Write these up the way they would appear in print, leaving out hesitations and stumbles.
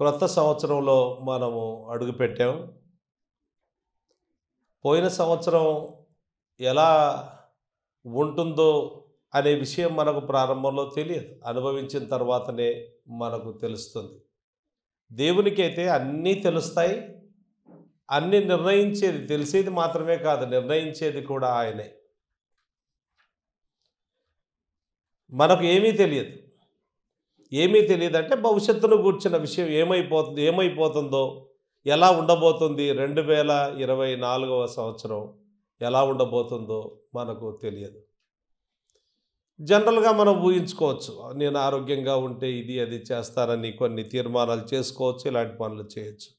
క్రొత్త సంవత్సరంలో మనము అడుగుపెట్టాం. పోయిన సంవత్సరం ఎలా ఉంటుందో అనే విషయం మనకు ప్రారంభంలో తెలియదు. అనుభవించిన తర్వాతనే మనకు తెలుస్తుంది. దేవునికైతే అన్నీ తెలుస్తాయి. అన్నీ నిర్ణయించేది, తెలిసేది మాత్రమే కాదు, నిర్ణయించేది కూడా ఆయనే. మనకు ఏమీ తెలియదు. ఏమీ తెలియదంటే భవిష్యత్తును గూర్చిన విషయం ఏమైపోతుందో, ఎలా ఉండబోతుంది, 2024వ సంవత్సరం ఎలా ఉండబోతుందో మనకు తెలియదు. జనరల్గా మనం ఊహించుకోవచ్చు. నేను ఆరోగ్యంగా ఉంటే ఇది అది చేస్తానని కొన్ని తీర్మానాలు చేసుకోవచ్చు, ఇలాంటి పనులు చేయొచ్చు.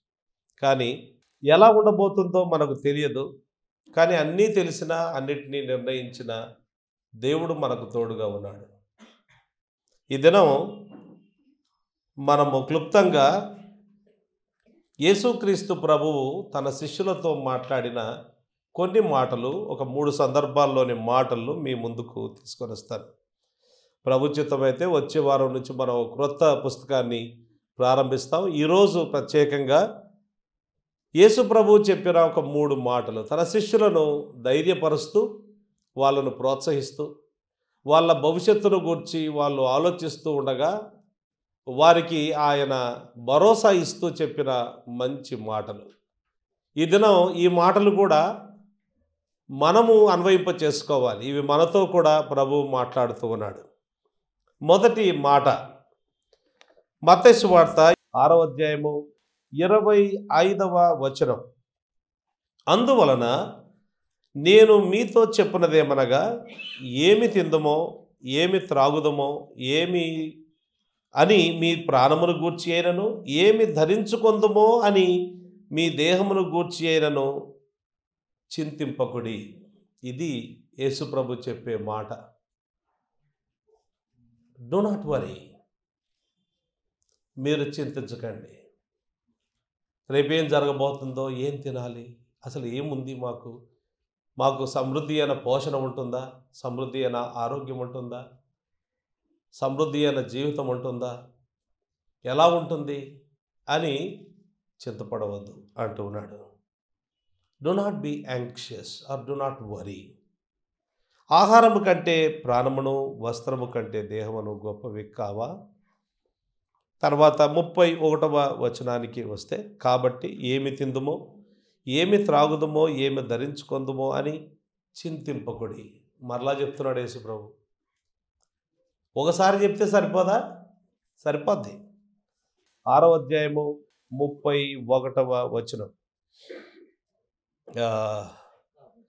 కానీ ఎలా ఉండబోతుందో మనకు తెలియదు. కానీ అన్నీ తెలిసినా, అన్నిటినీ నిర్ణయించిన దేవుడు మనకు తోడుగా ఉన్నాడు. ఈ దినం మనము క్లుప్తంగా యేసుక్రీస్తు ప్రభువు తన శిష్యులతో మాట్లాడిన కొన్ని మాటలు, ఒక 3 సందర్భాల్లోని మాటలను మీ ముందుకు తీసుకొని వస్తాను. ప్రభుచితమైతే వచ్చే వారం నుంచి మనం క్రొత్త పుస్తకాన్ని ప్రారంభిస్తాం. ఈరోజు ప్రత్యేకంగా యేసు ప్రభువు చెప్పిన ఒక 3 మాటలు తన శిష్యులను ధైర్యపరుస్తూ, వాళ్ళను ప్రోత్సహిస్తూ, వాళ్ళ భవిష్యత్తును గూర్చి వాళ్ళు ఆలోచిస్తూ ఉండగా వారికి ఆయన భరోసా ఇస్తూ చెప్పిన మంచి మాటలు. ఈ దినం ఈ మాటలు కూడా మనము అన్వయింప చేసుకోవాలి. ఇవి మనతో కూడా ప్రభువు మాట్లాడుతూ ఉన్నాడు. మొదటి మాట మత్తయి సువార్త 6వ అధ్యాయము 25వ వచనం. అందువలన నేను మీతో చెప్పినదేమనగా, ఏమి తిందుమో, ఏమి త్రాగుదమో, ఏమి అని మీ ప్రాణమును గూర్చి అయినను, ఏమి ధరించుకొందుమో అని మీ దేహమును గూర్చి అయినను చింతింపకుడి. ఇది యేసుప్రభు చెప్పే మాట. Do not worry. మీరు చింతించకండి. రేపేం జరగబోతుందో, ఏం తినాలి, అసలు ఏముంది, మాకు సమృద్ధి అయిన పోషణ ఉంటుందా, సమృద్ధి అయిన ఆరోగ్యం ఉంటుందా, సమృద్ధి అయిన జీవితం ఉంటుందా, ఎలా ఉంటుంది అని చింతపడవద్దు అంటూ ఉన్నాడు. Do not be anxious or do not worry. ఆహారము కంటే ప్రాణమును, వస్త్రము కంటే దేహమును గొప్పవి కావా? తర్వాత 31వ వచనానికి వస్తే, కాబట్టి ఏమి తిందుమో, ఏమి త్రాగుదమో, ఏమి ధరించుకొందుమో అని చింతింపకుడి. మరలా చెప్తున్నాడు యేసుప్రభు. ఒకసారి చెప్తే సరిపోదా? సరిపోద్ది. 6వ అధ్యాయము 31వ వచనం.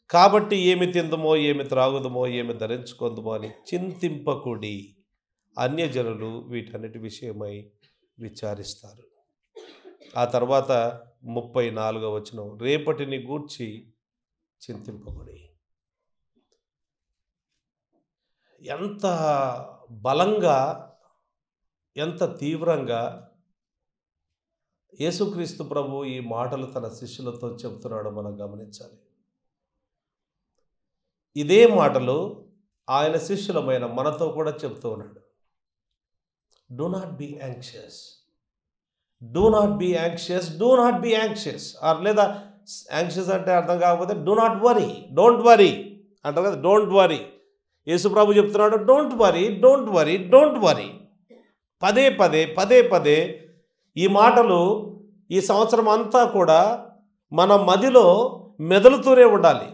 కాబట్టి ఏమి తిందుమో, ఏమి త్రాగుదమో, ఏమి ధరించుకొందుమో అని చింతింపకుడి. అన్యజనులు వీటన్నిటి విషయమై విచారిస్తారు. ఆ తర్వాత 34వ వచనం, రేపటిని గూర్చి చింతింపకుడి. ఎంత బలంగా, ఎంత తీవ్రంగా యేసుక్రీస్తు ప్రభు ఈ మాటలు తన శిష్యులతో చెబుతున్నాడో మనం గమనించాలి. ఇదే మాటలు ఆయన శిష్యులమైన మనతో కూడా చెబుతూ ఉన్నాడు. Do not be anxious, do not be anxious, do not be anxious. లేదా యాంగ్షియస్ అంటే అర్థం కాకపోతే do not worry, don't worry అంటారు కదా. Don't worry. యేసుప్రభు చెప్తున్నాడు, don't worry, don't worry, don't worry. పదే పదే ఈ మాటలు ఈ సంవత్సరం అంతా కూడా మన మదిలో మెదులుతూనే ఉండాలి.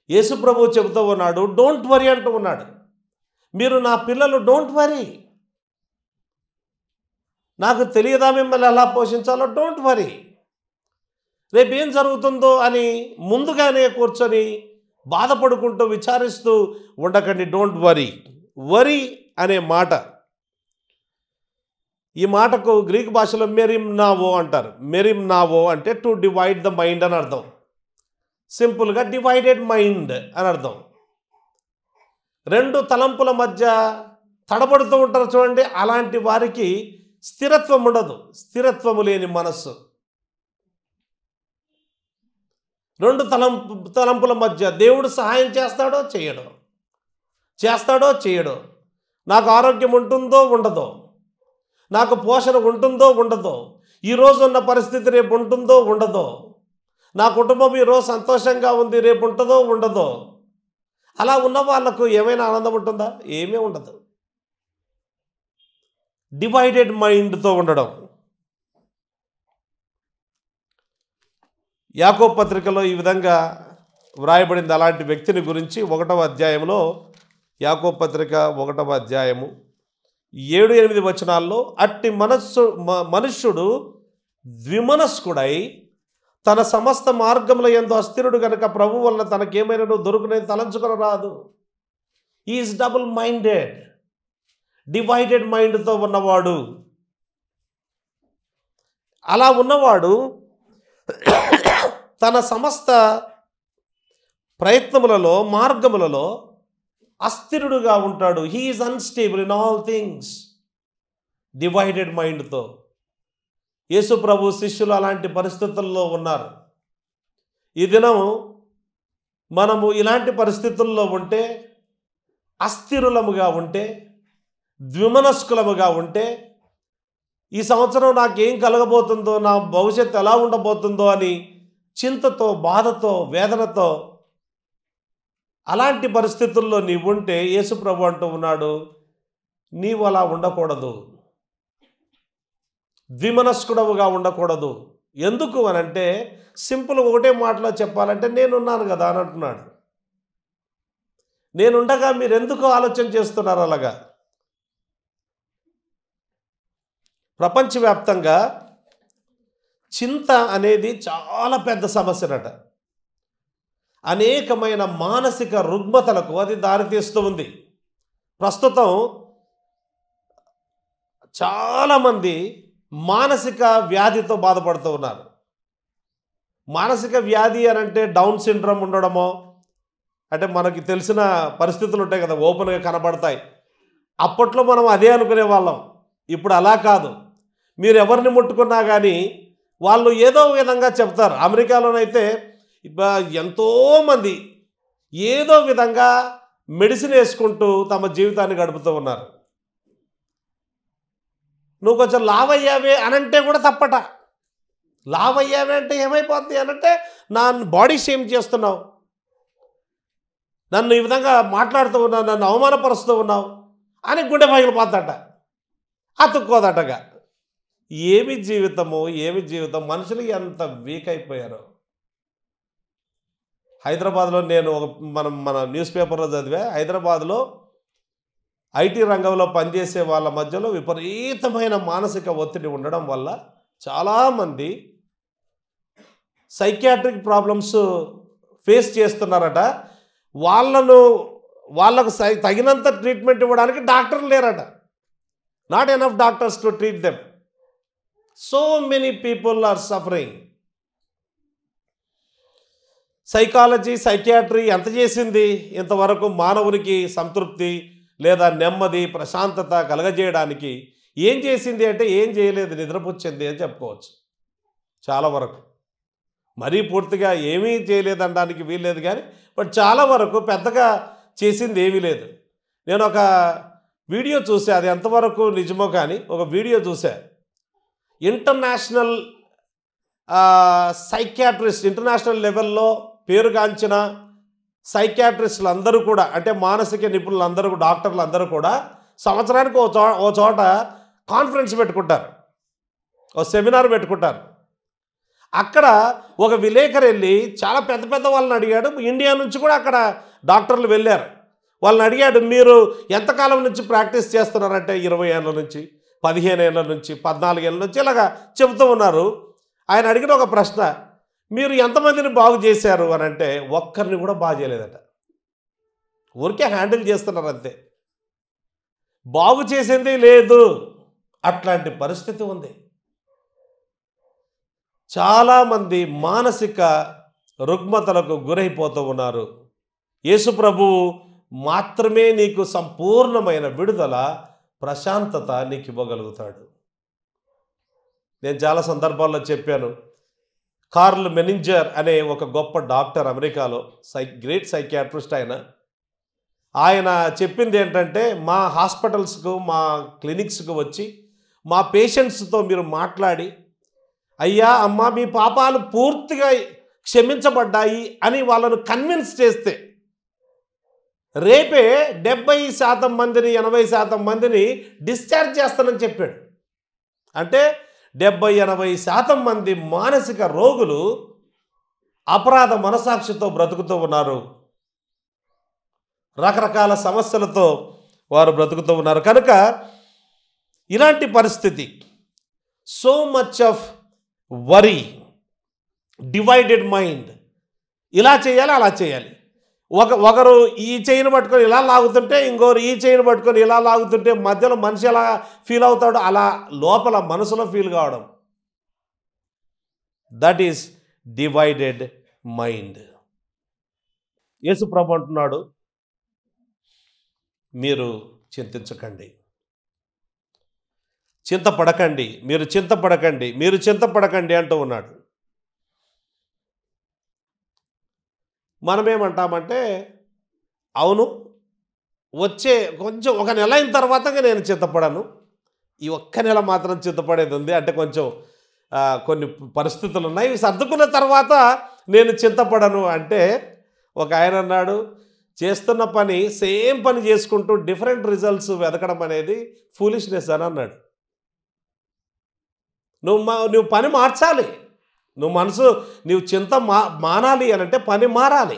యేసుప్రభు చెబుతూ ఉన్నాడు, డోంట్ వరీ అంటూ ఉన్నాడు. మీరు నా పిల్లలు, డోంట్ వరీ. నాకు తెలియదా మిమ్మల్ని ఎలా పోషించాలో? Don't worry. రేపు ఏం జరుగుతుందో అని ముందుగానే కూర్చొని బాధపడుకుంటూ విచారిస్తూ ఉండకండి. Don't worry. వరీ అనే మాట, ఈ మాటకు గ్రీక్ భాషలో మెరిమ్నావో అంటారు. మెరిమ్నావో అంటే టు డివైడ్ ద మైండ్ అని అర్థం. సింపుల్గా డివైడెడ్ మైండ్ అని అర్థం. 2 తలంపుల మధ్య తడబడుతూ ఉంటారు చూడండి, అలాంటి వారికి స్థిరత్వం ఉండదు. స్థిరత్వము లేని మనస్సు. 2 తలంపుల మధ్య దేవుడు సహాయం చేస్తాడో చేయడో, చేస్తాడో చేయడో, నాకు ఆరోగ్యం ఉంటుందో ఉండదో, నాకు పోషణ ఉంటుందో ఉండదో, ఈరోజు ఉన్న పరిస్థితి రేపు ఉంటుందో ఉండదో, నా కుటుంబం ఈరోజు సంతోషంగా ఉంది రేపు ఉంటుందో ఉండదో. అలా ఉన్న వాళ్ళకు ఏమైనా ఆనందం ఉంటుందా? ఏమీ ఉండదు. డివైడెడ్ మైండ్తో ఉండడం. యాకోబు పత్రికలో ఈ విధంగా వ్రాయబడింది అలాంటి వ్యక్తిని గురించి. 1వ అధ్యాయంలో, యాకోబు పత్రిక 1వ అధ్యాయము 7-8 వచనాల్లో, అట్టి మనుష్యుడు ద్విమనస్కుడై తన సమస్త మార్గముల యందు అస్థిరుడు గనుక ప్రభు వలన తనకేమైనా దొరుకునేది తలంచుకొని రాదు. ఈజ్ డబుల్ మైండెడ్, డివైడెడ్ మైండ్తో ఉన్నవాడు. అలా ఉన్నవాడు తన సమస్త ప్రయత్నములలో మార్గములలో అస్థిరుడుగా ఉంటాడు. He is unstable in all things. Divided మైండ్తో. యేసు ప్రభు శిష్యులు అలాంటి పరిస్థితుల్లో ఉన్నారు. ఈ దినం మనము ఇలాంటి పరిస్థితుల్లో ఉంటే, అస్థిరులముగా ఉంటే, ద్విమనస్కులముగా ఉంటే, ఈ సంవత్సరం నాకేం కలగబోతుందో, నా భవిష్యత్తు ఎలా ఉండబోతుందో అని చింతతో, బాధతో, వేదనతో అలాంటి పరిస్థితుల్లో నీవు ఉంటే యేసు ప్రభు అంటూ ఉన్నాడు, నీవు అలా ఉండకూడదు, ద్విమనస్కుడవుగా ఉండకూడదు. ఎందుకు అనంటే, సింపుల్ ఒకటే మాటలో చెప్పాలంటే, నేనున్నాను కదా అని అంటున్నాడు. నేనుండగా మీరు ఎందుకు ఆలోచన చేస్తున్నారు అలాగా? ప్రపంచవ్యాప్తంగా చింత అనేది చాలా పెద్ద సమస్యనట. అనేకమైన మానసిక రుగ్మతలకు అది దారితీస్తూ ఉంది. ప్రస్తుతం చాలామంది మానసిక వ్యాధితో బాధపడుతూ ఉన్నారు. మానసిక వ్యాధి అని అంటే డౌన్ సిండ్రోమ్ ఉండడమో, అంటే మనకి తెలిసిన పరిస్థితులు ఉంటాయి కదా, ఓపెన్గా కనబడతాయి. అప్పట్లో మనం అదే అనుకునే వాళ్ళం. ఇప్పుడు అలా కాదు. మీరు ఎవరిని ముట్టుకున్నా కానీ వాళ్ళు ఏదో విధంగా చెప్తారు. అమెరికాలోనైతే ఎంతోమంది ఏదో విధంగా మెడిసిన్ వేసుకుంటూ తమ జీవితాన్ని గడుపుతూ ఉన్నారు. నువ్వు కొంచెం లావ్ అయ్యావే అనంటే కూడా తప్పట. లావ్ అయ్యావే అంటే ఏమైపోతుంది అనంటే, నా బాడీ షేమ్ చేస్తున్నావు, నన్ను ఈ విధంగా మాట్లాడుతూ ఉన్నావు, నన్ను అవమానపరుస్తూ ఉన్నావు అని గుండె పగిలిపోద్దట, అతుక్కోదటగా. ఏమి జీవితము, ఏమి జీవితం! మనుషులు ఎంత వీక్ అయిపోయారో. హైదరాబాద్లో నేను మన న్యూస్ పేపర్లో చదివా, హైదరాబాద్లో ఐటీ రంగంలో పనిచేసే వాళ్ళ మధ్యలో విపరీతమైన మానసిక ఒత్తిడి ఉండడం వల్ల చాలామంది సైకియాట్రిక్ ప్రాబ్లమ్స్ ఫేస్ చేస్తున్నారట. వాళ్ళకు తగినంత ట్రీట్మెంట్ ఇవ్వడానికి డాక్టర్లు లేరట. Not enough doctors to treat them. So many people are suffering. Psychology, psychiatry ఎంత చేసింది ఇంతవరకు? మానవునికి సంతృప్తి లేదా నెమ్మది, ప్రశాంతత కలగజేయడానికి ఏం చేసింది అంటే ఏం చేయలేదు, నిద్రపుచ్చింది అని చెప్పుకోవచ్చు. చాలా వరకు, మరీ పూర్తిగా ఏమీ చేయలేదనడానికి వీల్లేదు కానీ, బట్ చాలా వరకు పెద్దగా చేసింది ఏమీ లేదు. నేను ఒక వీడియో చూసా, అది ఎంతవరకు నిజమో కానీ ఒక వీడియో చూసా. ఇంటర్నేషనల్ సైకియాట్రిస్ట్, ఇంటర్నేషనల్ లెవెల్లో పేరుగాంచిన సైకియాట్రిస్టులు అందరూ కూడా, అంటే మానసిక నిపుణులందరూ, డాక్టర్లు అందరూ కూడా సంవత్సరానికి ఓ చోట కాన్ఫరెన్స్ పెట్టుకుంటారు, ఓ సెమినార్ పెట్టుకుంటారు. అక్కడ ఒక విలేకరు వెళ్ళి చాలా పెద్ద పెద్ద వాళ్ళని అడిగాడు. ఇండియా నుంచి కూడా అక్కడ డాక్టర్లు వెళ్ళారు. వాళ్ళని అడిగాడు, మీరు ఎంతకాలం నుంచి ప్రాక్టీస్ చేస్తున్నారంటే 20 ఏళ్ళ నుంచి, 15 ఏళ్ళ నుంచి, 14 ఏళ్ళ నుంచి ఇలాగా చెబుతూ ఉన్నారు. ఆయన అడిగిన ఒక ప్రశ్న, మీరు ఎంతమందిని బాగు చేశారు అని అంటే ఒక్కరిని కూడా బాగు చేయలేదట. ఊరికే హ్యాండిల్ చేస్తున్నారు అంతే, బాగు చేసింది లేదు. అట్లాంటి పరిస్థితి ఉంది. చాలామంది మానసిక రుగ్మతలకు గురైపోతూ ఉన్నారు. యేసు ప్రభువు మాత్రమే నీకు సంపూర్ణమైన విడుదల, ప్రశాంతత నీకు ఇవ్వగలుగుతాడు. నేను చాలా సందర్భాల్లో చెప్పాను. కార్ల్ మెనింజర్ అనే ఒక గొప్ప డాక్టర్, అమెరికాలో గ్రేట్ సైకియాట్రిస్ట్ ఆయన చెప్పింది ఏంటంటే, మా హాస్పిటల్స్కు, మా క్లినిక్స్కు వచ్చి మా పేషెంట్స్తో మీరు మాట్లాడి, అయ్యా అమ్మ మీ పాపాలు పూర్తిగా క్షమించబడ్డాయి అని వాళ్ళను కన్విన్స్ చేస్తే రేపే 70% మందిని 80% మందిని డిశ్చార్జ్ చేస్తానని చెప్పాడు. అంటే 70-80% మంది మానసిక రోగులు అపరాధ మనసాక్షితో బ్రతుకుతూ ఉన్నారు. రకరకాల సమస్యలతో వారు బ్రతుకుతూ ఉన్నారు. కనుక ఇలాంటి పరిస్థితి, so much of worry, divided mind, ఇలా చేయాలి అలా చేయాలి. ఒకరు ఈ చైన్ పట్టుకొని ఇలా లాగుతుంటే ఇంకొకరు ఈ చైన్ పట్టుకొని ఇలా లాగుతుంటే మధ్యలో మనిషి ఎలా ఫీల్ అవుతాడో అలా లోపల మనసులో ఫీల్ కావడం. That is divided mind. యేసుప్రభు అంటున్నాడు, మీరు చింతించకండి, చింతపడకండి, మీరు చింతపడకండి, మీరు చింతపడకండి అంటూ ఉన్నాడు. మనమేమంటామంటే, అవును వచ్చే కొంచెం ఒక నెల అయిన తర్వాత నేను చింతపడను, ఈ ఒక్క నెల మాత్రం చింతపడేది ఉంది, అంటే కొంచెం కొన్ని పరిస్థితులు ఉన్నాయి, ఇవి సర్దుకున్న తర్వాత నేను చింతపడను అంటే, ఒక ఆయన అన్నాడు, చేస్తున్న పని సేమ్ పని చేసుకుంటూ డిఫరెంట్ రిజల్ట్స్ వెతకడం అనేది ఫూలిష్నెస్ అని అన్నాడు. నువ్వు పని మార్చాలి, నువ్వు చింత మానాలి అని అంటే పని మారాలి.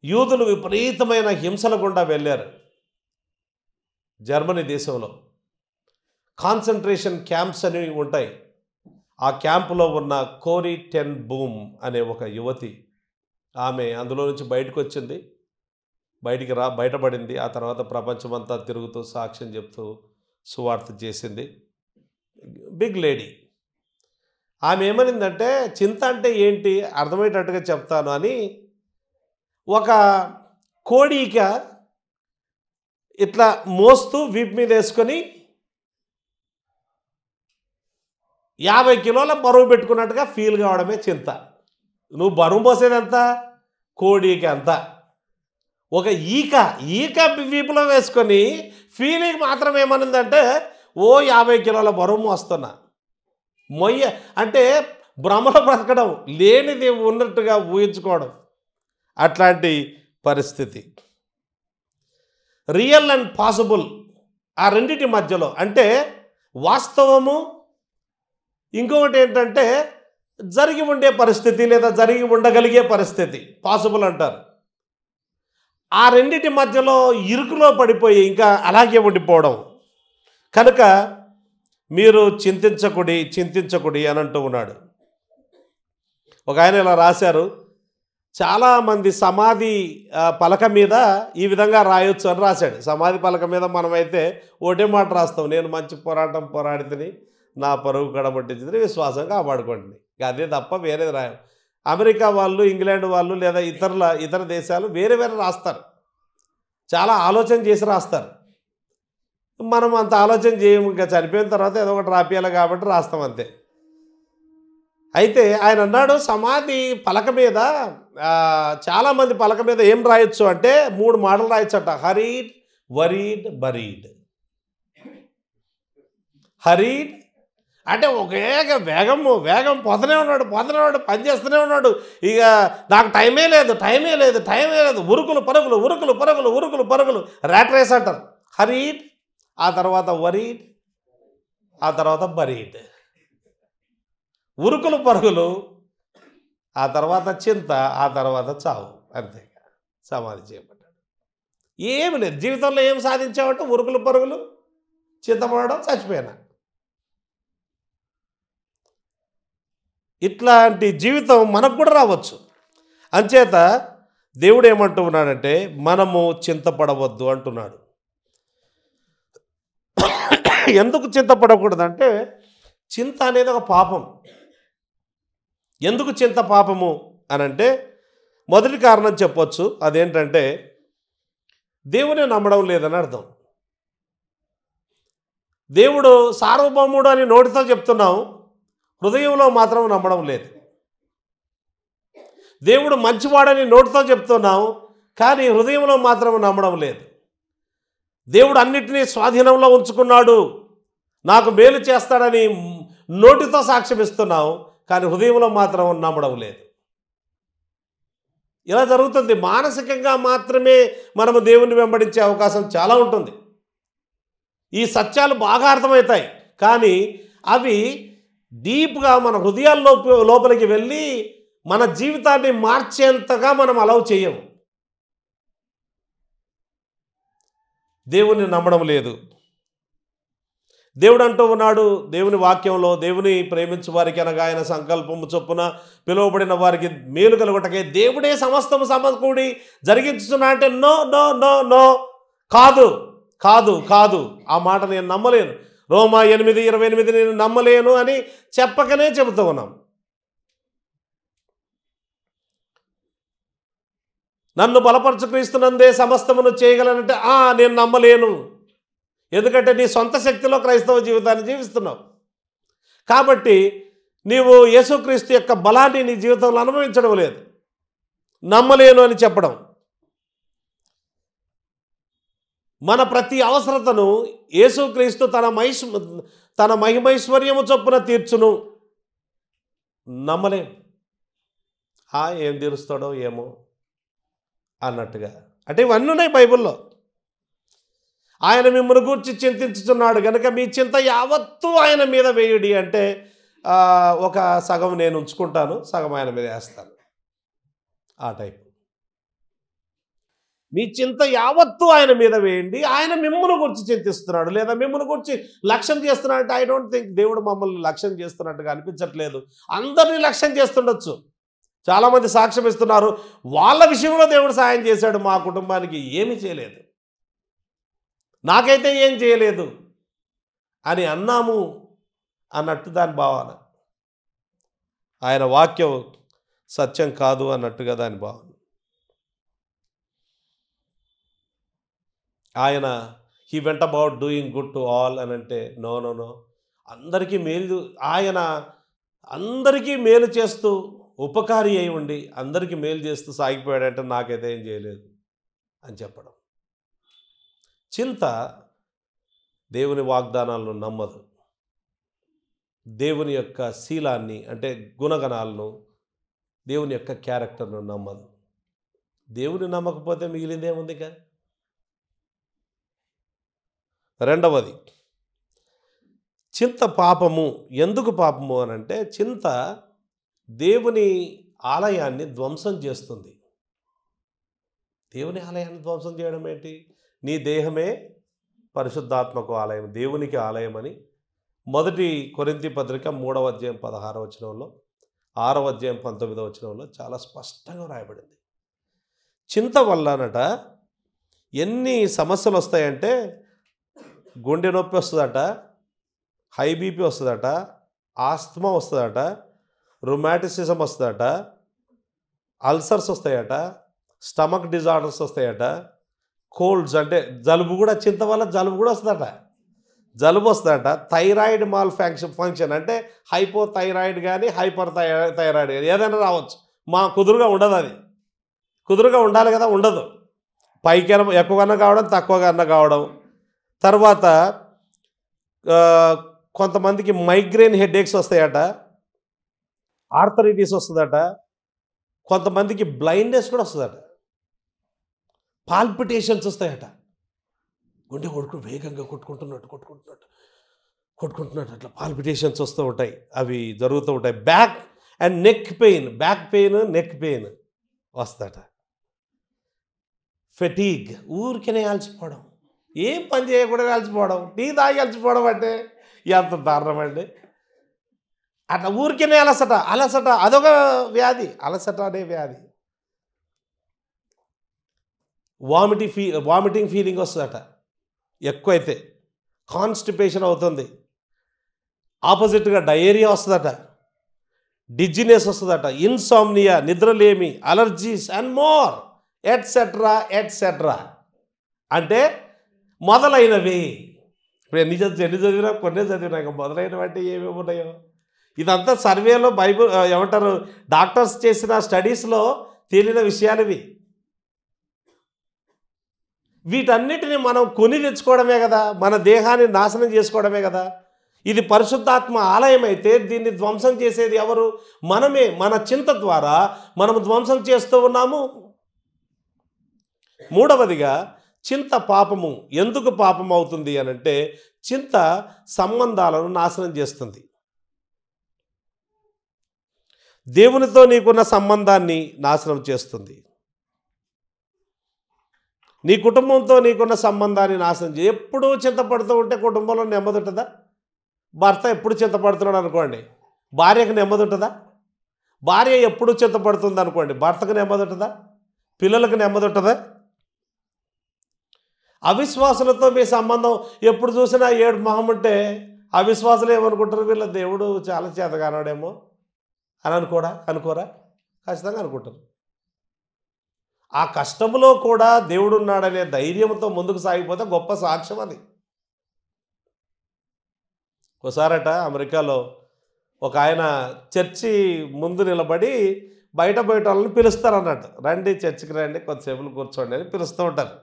యూదులు విపరీతమైన హింసల గుండా వెళ్ళారు. జర్మనీ దేశంలో కాన్సన్ట్రేషన్ క్యాంప్స్ అనేవి ఉంటాయి. ఆ క్యాంపులో ఉన్న కోరీ టెన్ బూమ్ అనే ఒక యువతి, ఆమె అందులో నుంచి బయటకు వచ్చింది, బయటపడింది. ఆ తర్వాత ప్రపంచమంతా తిరుగుతూ సాక్ష్యం చెప్తూ సువార్త చేసింది. Big lady. ఆమె ఏమనిందంటే, చింత అంటే ఏంటి అర్థమయ్యేటట్టుగా చెప్తాను అని ఒక కోడిక ఇట్లా మోస్తూ వీపు మీద వేసుకొని 50 కిలోల బరువు పెట్టుకున్నట్టుగా ఫీల్ కావడమే చింత. నువ్వు బరువు మోసేది ఎంత? కోడికి అంత. ఒక ఈక వీపులో వేసుకొని ఫీలింగ్ మాత్రం ఏమనుందంటే, ఓ 50 కిలోల బరువు మోస్తున్నా. అంటే భ్రమలో బ్రతకడం, లేనిది ఉన్నట్టుగా ఊహించుకోవడం, అట్లాంటి పరిస్థితి. రియల్ అండ్ పాసిబుల్, ఆ రెండింటి మధ్యలో, అంటే వాస్తవము, ఇంకొకటి ఏంటంటే జరిగి ఉండే పరిస్థితి లేదా జరిగి ఉండగలిగే పరిస్థితి, పాసిబుల్ అంటారు. ఆ రెండింటి మధ్యలో ఇరుకులో పడిపోయి ఇంకా అలాగే ఉండిపోవడం. కనుక మీరు చింతించకుడి అని అంటూ ఉన్నాడు. ఒక ఆయన ఇలా రాశారు, చాలామంది సమాధి పలక మీద ఈ విధంగా రాయొచ్చు అని రాశాడు. సమాధి పలక మీద మనమైతే ఒకటే మాట రాస్తాం, నేను మంచి పోరాటం పోరాడితిని, నా పరుగు కడబట్టించింది, విశ్వాసం కాపాడుకోండి. అదే తప్ప వేరేది రాయం. అమెరికా వాళ్ళు, ఇంగ్లాండ్ వాళ్ళు లేదా ఇతర దేశాలు వేరే రాస్తారు, చాలా ఆలోచన చేసి రాస్తారు. మనం అంత ఆలోచన చేయము, ఇంకా చనిపోయిన తర్వాత ఏదో ఒకటి రాపియాలి కాబట్టి రాస్తాం అంతే. అయితే ఆయన అన్నాడు, సమాధి పలక మీద చాలామంది పలక మీద ఏం రాయొచ్చు అంటే 3 మాటలు రాయొచ్చట: హరీడ్, వరీడ్, బరీడ్. హరీడ్ అంటే ఒక వేగం పోతూనే ఉన్నాడు, పని చేస్తూనే ఉన్నాడు. ఇక నాకు టైమే లేదు, ఉరుకులు పరుగులు, ర్యాట్ రేస్ అంటారు. హరీడ్, ఆ తర్వాత వరీడ్, ఆ తర్వాత బరీడ్. ఉరుకులు పరుగులు, ఆ తర్వాత చింత, ఆ తర్వాత చావు. అంతే, సమాధి చేయబడ్డాడు. ఏమి లేదు జీవితంలో. ఏం సాధించామంటే ఉరుకులు పరుగులు, చింతపడడం, చచ్చిపోయినా. ఇట్లాంటి జీవితం మనకు కూడా రావచ్చు. అంచేత దేవుడు ఏమంటూ ఉన్నాడంటే, మనము చింతపడవద్దు అంటున్నాడు. ఎందుకు చింతపడకూడదంటే, చింత అనేది ఒక పాపం. ఎందుకు చింత పాపము అనంటే, మొదటి కారణం చెప్పొచ్చు. అదేంటంటే, దేవుని నమ్మడం లేదని అర్థం. దేవుడు సార్వభౌముడు అని నోటితో చెప్తున్నాం, హృదయంలో మాత్రం నమ్మడం లేదు. దేవుడు మంచివాడని నోటితో చెప్తున్నాం, కానీ హృదయంలో మాత్రం నమ్మడం లేదు. దేవుడు అన్నిటినీ స్వాధీనంలో ఉంచుకున్నాడు, నాకు మేలు చేస్తాడని నోటితో సాక్ష్యం ఇస్తున్నాం, కానీ హృదయంలో మాత్రం నమ్మడం లేదు. ఇలా జరుగుతుంది. మానసికంగా మాత్రమే మనము దేవుని వెంబడించే అవకాశం చాలా ఉంటుంది. ఈ సత్యాలు బాగా అర్థమవుతాయి, కానీ అవి డీప్గా మన హృదయాల లోపలికి వెళ్ళి మన జీవితాన్ని మార్చేంతగా మనం అలౌ చేయము. దేవుని నమ్మడం లేదు. దేవుడు అంటూ ఉన్నాడు దేవుని వాక్యంలో, దేవుని ప్రేమించు వారికి అనగా ఆయన సంకల్పము చొప్పున పిలువబడిన వారికి మేలు కలుగుటకే దేవుడే సమస్తము సమకూడి జరిగించుతున్నా అంటే నో నో నో నో, కాదు కాదు కాదు, ఆ మాట నేను నమ్మలేను, రోమా 8:28 నేను నమ్మలేను అని చెప్పకనే చెబుతూ ఉన్నాం. నన్ను బలపరచు క్రీస్తునందే సమస్తమును చేయగలనంటే నేను నమ్మలేను. ఎందుకంటే నీ సొంత శక్తిలో క్రైస్తవ జీవితాన్ని జీవిస్తున్నావు. కాబట్టి నీవు యేసుక్రీస్తు యొక్క బలాన్ని నీ జీవితంలో అనుభవించడం లేదు. నమ్మలేను అని చెప్పడం. మన ప్రతి అవసరతను యేసుక్రీస్తు తన మహిమైశ్వర్యము చొప్పున తీర్చును. నమ్మలేం. ఏం తీరుస్తాడో ఏమో అన్నట్టుగా. అంటే ఇవన్నీ ఉన్నాయి బైబిల్లో. ఆయన మిమ్మల్ని గూర్చి చింతించుతున్నాడు కనుక మీ చింత యావత్తూ ఆయన మీద వేయుడి అంటే ఒక సగం నేను ఉంచుకుంటాను, సగం ఆయన మీద వేస్తాను, ఆ టైప్. మీ చింత యావత్తూ ఆయన మీద వేయండి, ఆయన మిమ్మల్ని గురించి చింతిస్తున్నాడు లేదా మిమ్మల్ని గురించి లక్ష్యం చేస్తున్నాడు అంటే ఐ డోంట్ థింక్ దేవుడు మమ్మల్ని లక్ష్యం చేస్తున్నట్టుగా అనిపించట్లేదు. అందరినీ లక్ష్యం చేస్తుండొచ్చు. చాలామంది సాక్ష్యం ఇస్తున్నారు, వాళ్ళ విషయంలో దేవుడు సాయం చేశాడు, మా కుటుంబానికి ఏమీ చేయలేదు, నాకైతే ఏం చేయలేదు అని అన్నాము అన్నట్టు దాని భావన. ఆయన వాక్యం సత్యం కాదు అన్నట్టుగా దాని భావన. ఆయన he went about doing good to all అని అంటే నో నో నో, అందరికీ మేలు, ఆయన అందరికీ మేలు చేస్తూ ఉపకారి అయి ఉండి అందరికీ మేలు చేస్తూ సాగిపోయాడంటే నాకైతే ఏం చేయలేదు అని చెప్పడం. చింత దేవుని వాగ్దానాలను నమ్మదు, దేవుని యొక్క శీలాన్ని అంటే గుణగణాలను, దేవుని యొక్క క్యారెక్టర్ను నమ్మదు. దేవుని నమ్మకపోతే మిగిలిందేముంది కదా. రెండవది, చింత పాపము. ఎందుకు పాపము అని అంటే చింత దేవుని ఆలయాన్ని ధ్వంసం చేస్తుంది. దేవుని ఆలయాన్ని ధ్వంసం చేయడం ఏంటి? నీ దేహమే పరిశుద్ధాత్మకు ఆలయం, దేవునికి ఆలయం అని 1 కొరింథీ పత్రిక 3వ అధ్యాయం 16వ వచనంలో, 6వ అధ్యాయం 19వ వచనంలో చాలా స్పష్టంగా రాయబడింది. చింత వల్లనట ఎన్ని సమస్యలు వస్తాయంటే గుండె నొప్పి వస్తుందట, హై బీపీ వస్తుందట, ఆస్తమా వస్తుందట, రొమాటిసిజం వస్తుందట, అల్సర్స్ వస్తాయట, స్టమక్ డిజార్డర్స్ వస్తాయట, కోల్డ్స్ అంటే జలుబు కూడా, చింత వల్ల జలుబు కూడా వస్తుందట, జలుబు వస్తుందట, థైరాయిడ్ మాల్ ఫంక్షన్ అంటే హైపోథైరాయిడ్ కానీ హైపర్ థైరాయిడ్ కానీ ఏదైనా రావచ్చు. కుదురుగా ఉండదు, అది కుదురుగా ఉండాలి కదా, ఉండదు. పైకి ఎక్కువగా కావడం, తక్కువగా కావడం. తర్వాత కొంతమందికి మైగ్రేన్ హెడేక్స్ వస్తాయట, ఆర్థరైటిస్ వస్తుందట, కొంతమందికి బ్లైండ్నెస్ కూడా వస్తుందట, పాల్పిటేషన్స్ వస్తాయట, గుండె వేగంగా కొట్టుకుంటున్నట్టు అట్లా పాల్పిటేషన్స్ వస్తూ ఉంటాయి, అవి జరుగుతూ ఉంటాయి. Back and neck pain, neck pain వస్తుందట. ఫెటీగ్, ఊరికనే అలసిపోవడం, ఏం పని చేయకూడదు అలసిపోవడం, టీ తాగి అలసిపోవడం అంటే ఎంత దారుణం అండి. అట్లా ఊరికనే అలసట అదొక వ్యాధి, అలసట అనే వ్యాధి. వామిటింగ్ ఫీలింగ్ వస్తుందట ఎక్కువైతే, కాన్స్టిపేషన్ అవుతుంది, ఆపోజిట్గా డయేరియా వస్తుందట, డిజినెస్ వస్తుందట, ఇన్సామ్నియా, నిద్రలేమి, allergies and more etcetera etcetera అంటే మొదలైనవి. ఇప్పుడు ఎన్ని చదివినా కొన్నే చదివినా, ఇంకా మొదలైనవి అంటే ఏమేమి ఉన్నాయో. ఇదంతా సర్వేలో బైబుల్ ఏమంటారు డాక్టర్స్ చేసిన స్టడీస్లో తేలిన విషయాలు ఇవి. వీటన్నిటిని మనం కొని తెచ్చుకోవడమే కదా, మన దేహాన్ని నాశనం చేసుకోవడమే కదా. ఇది పరిశుద్ధాత్మ ఆలయం అయితే దీన్ని ధ్వంసం చేసేది ఎవరు? మనమే. మన చింత ద్వారా మనం ధ్వంసం చేస్తూ ఉన్నాము. మూడవదిగా చింత పాపము. ఎందుకు పాపం అవుతుంది అనంటే చింత సంబంధాలను నాశనం చేస్తుంది. దేవునితో నీకున్న సంబంధాన్ని నాశనం చేస్తుంది. నీ కుటుంబంతో నీకున్న సంబంధాన్ని నాశనం చేసి ఎప్పుడూ చింతపడుతూ ఉంటే కుటుంబంలో నెమ్మది ఉంటుందా? భర్త ఎప్పుడు చింతపడుతున్నాడు అనుకోండి, భార్యకు నెమ్మది ఉంటుందా? భార్య ఎప్పుడు చింతపడుతుంది అనుకోండి, భర్తకు నెమ్మది ఉంటుందా? పిల్లలకు నెమ్మది ఉంటుందా? అవిశ్వాసులతో మీ సంబంధం ఎప్పుడు చూసినా ఏడు మొహం ఉంటే అవిశ్వాసులు ఏమనుకుంటారు? వీళ్ళ దేవుడు చాలా చేతగానాడేమో అని అనుకోరా? ఖచ్చితంగా అనుకుంటారు. ఆ కష్టంలో కూడా దేవుడు ఉన్నాడనే ధైర్యంతో ముందుకు సాగిపోతే గొప్ప సాక్ష్యం అది. ఒకసారట అమెరికాలో ఒక ఆయన చర్చి ముందు నిలబడి బయట వాళ్ళని పిలుస్తారు అన్నట్టు, రండి చర్చికి రండి, కొద్దిసేపులు కూర్చోండి అని పిలుస్తూ ఉంటారు.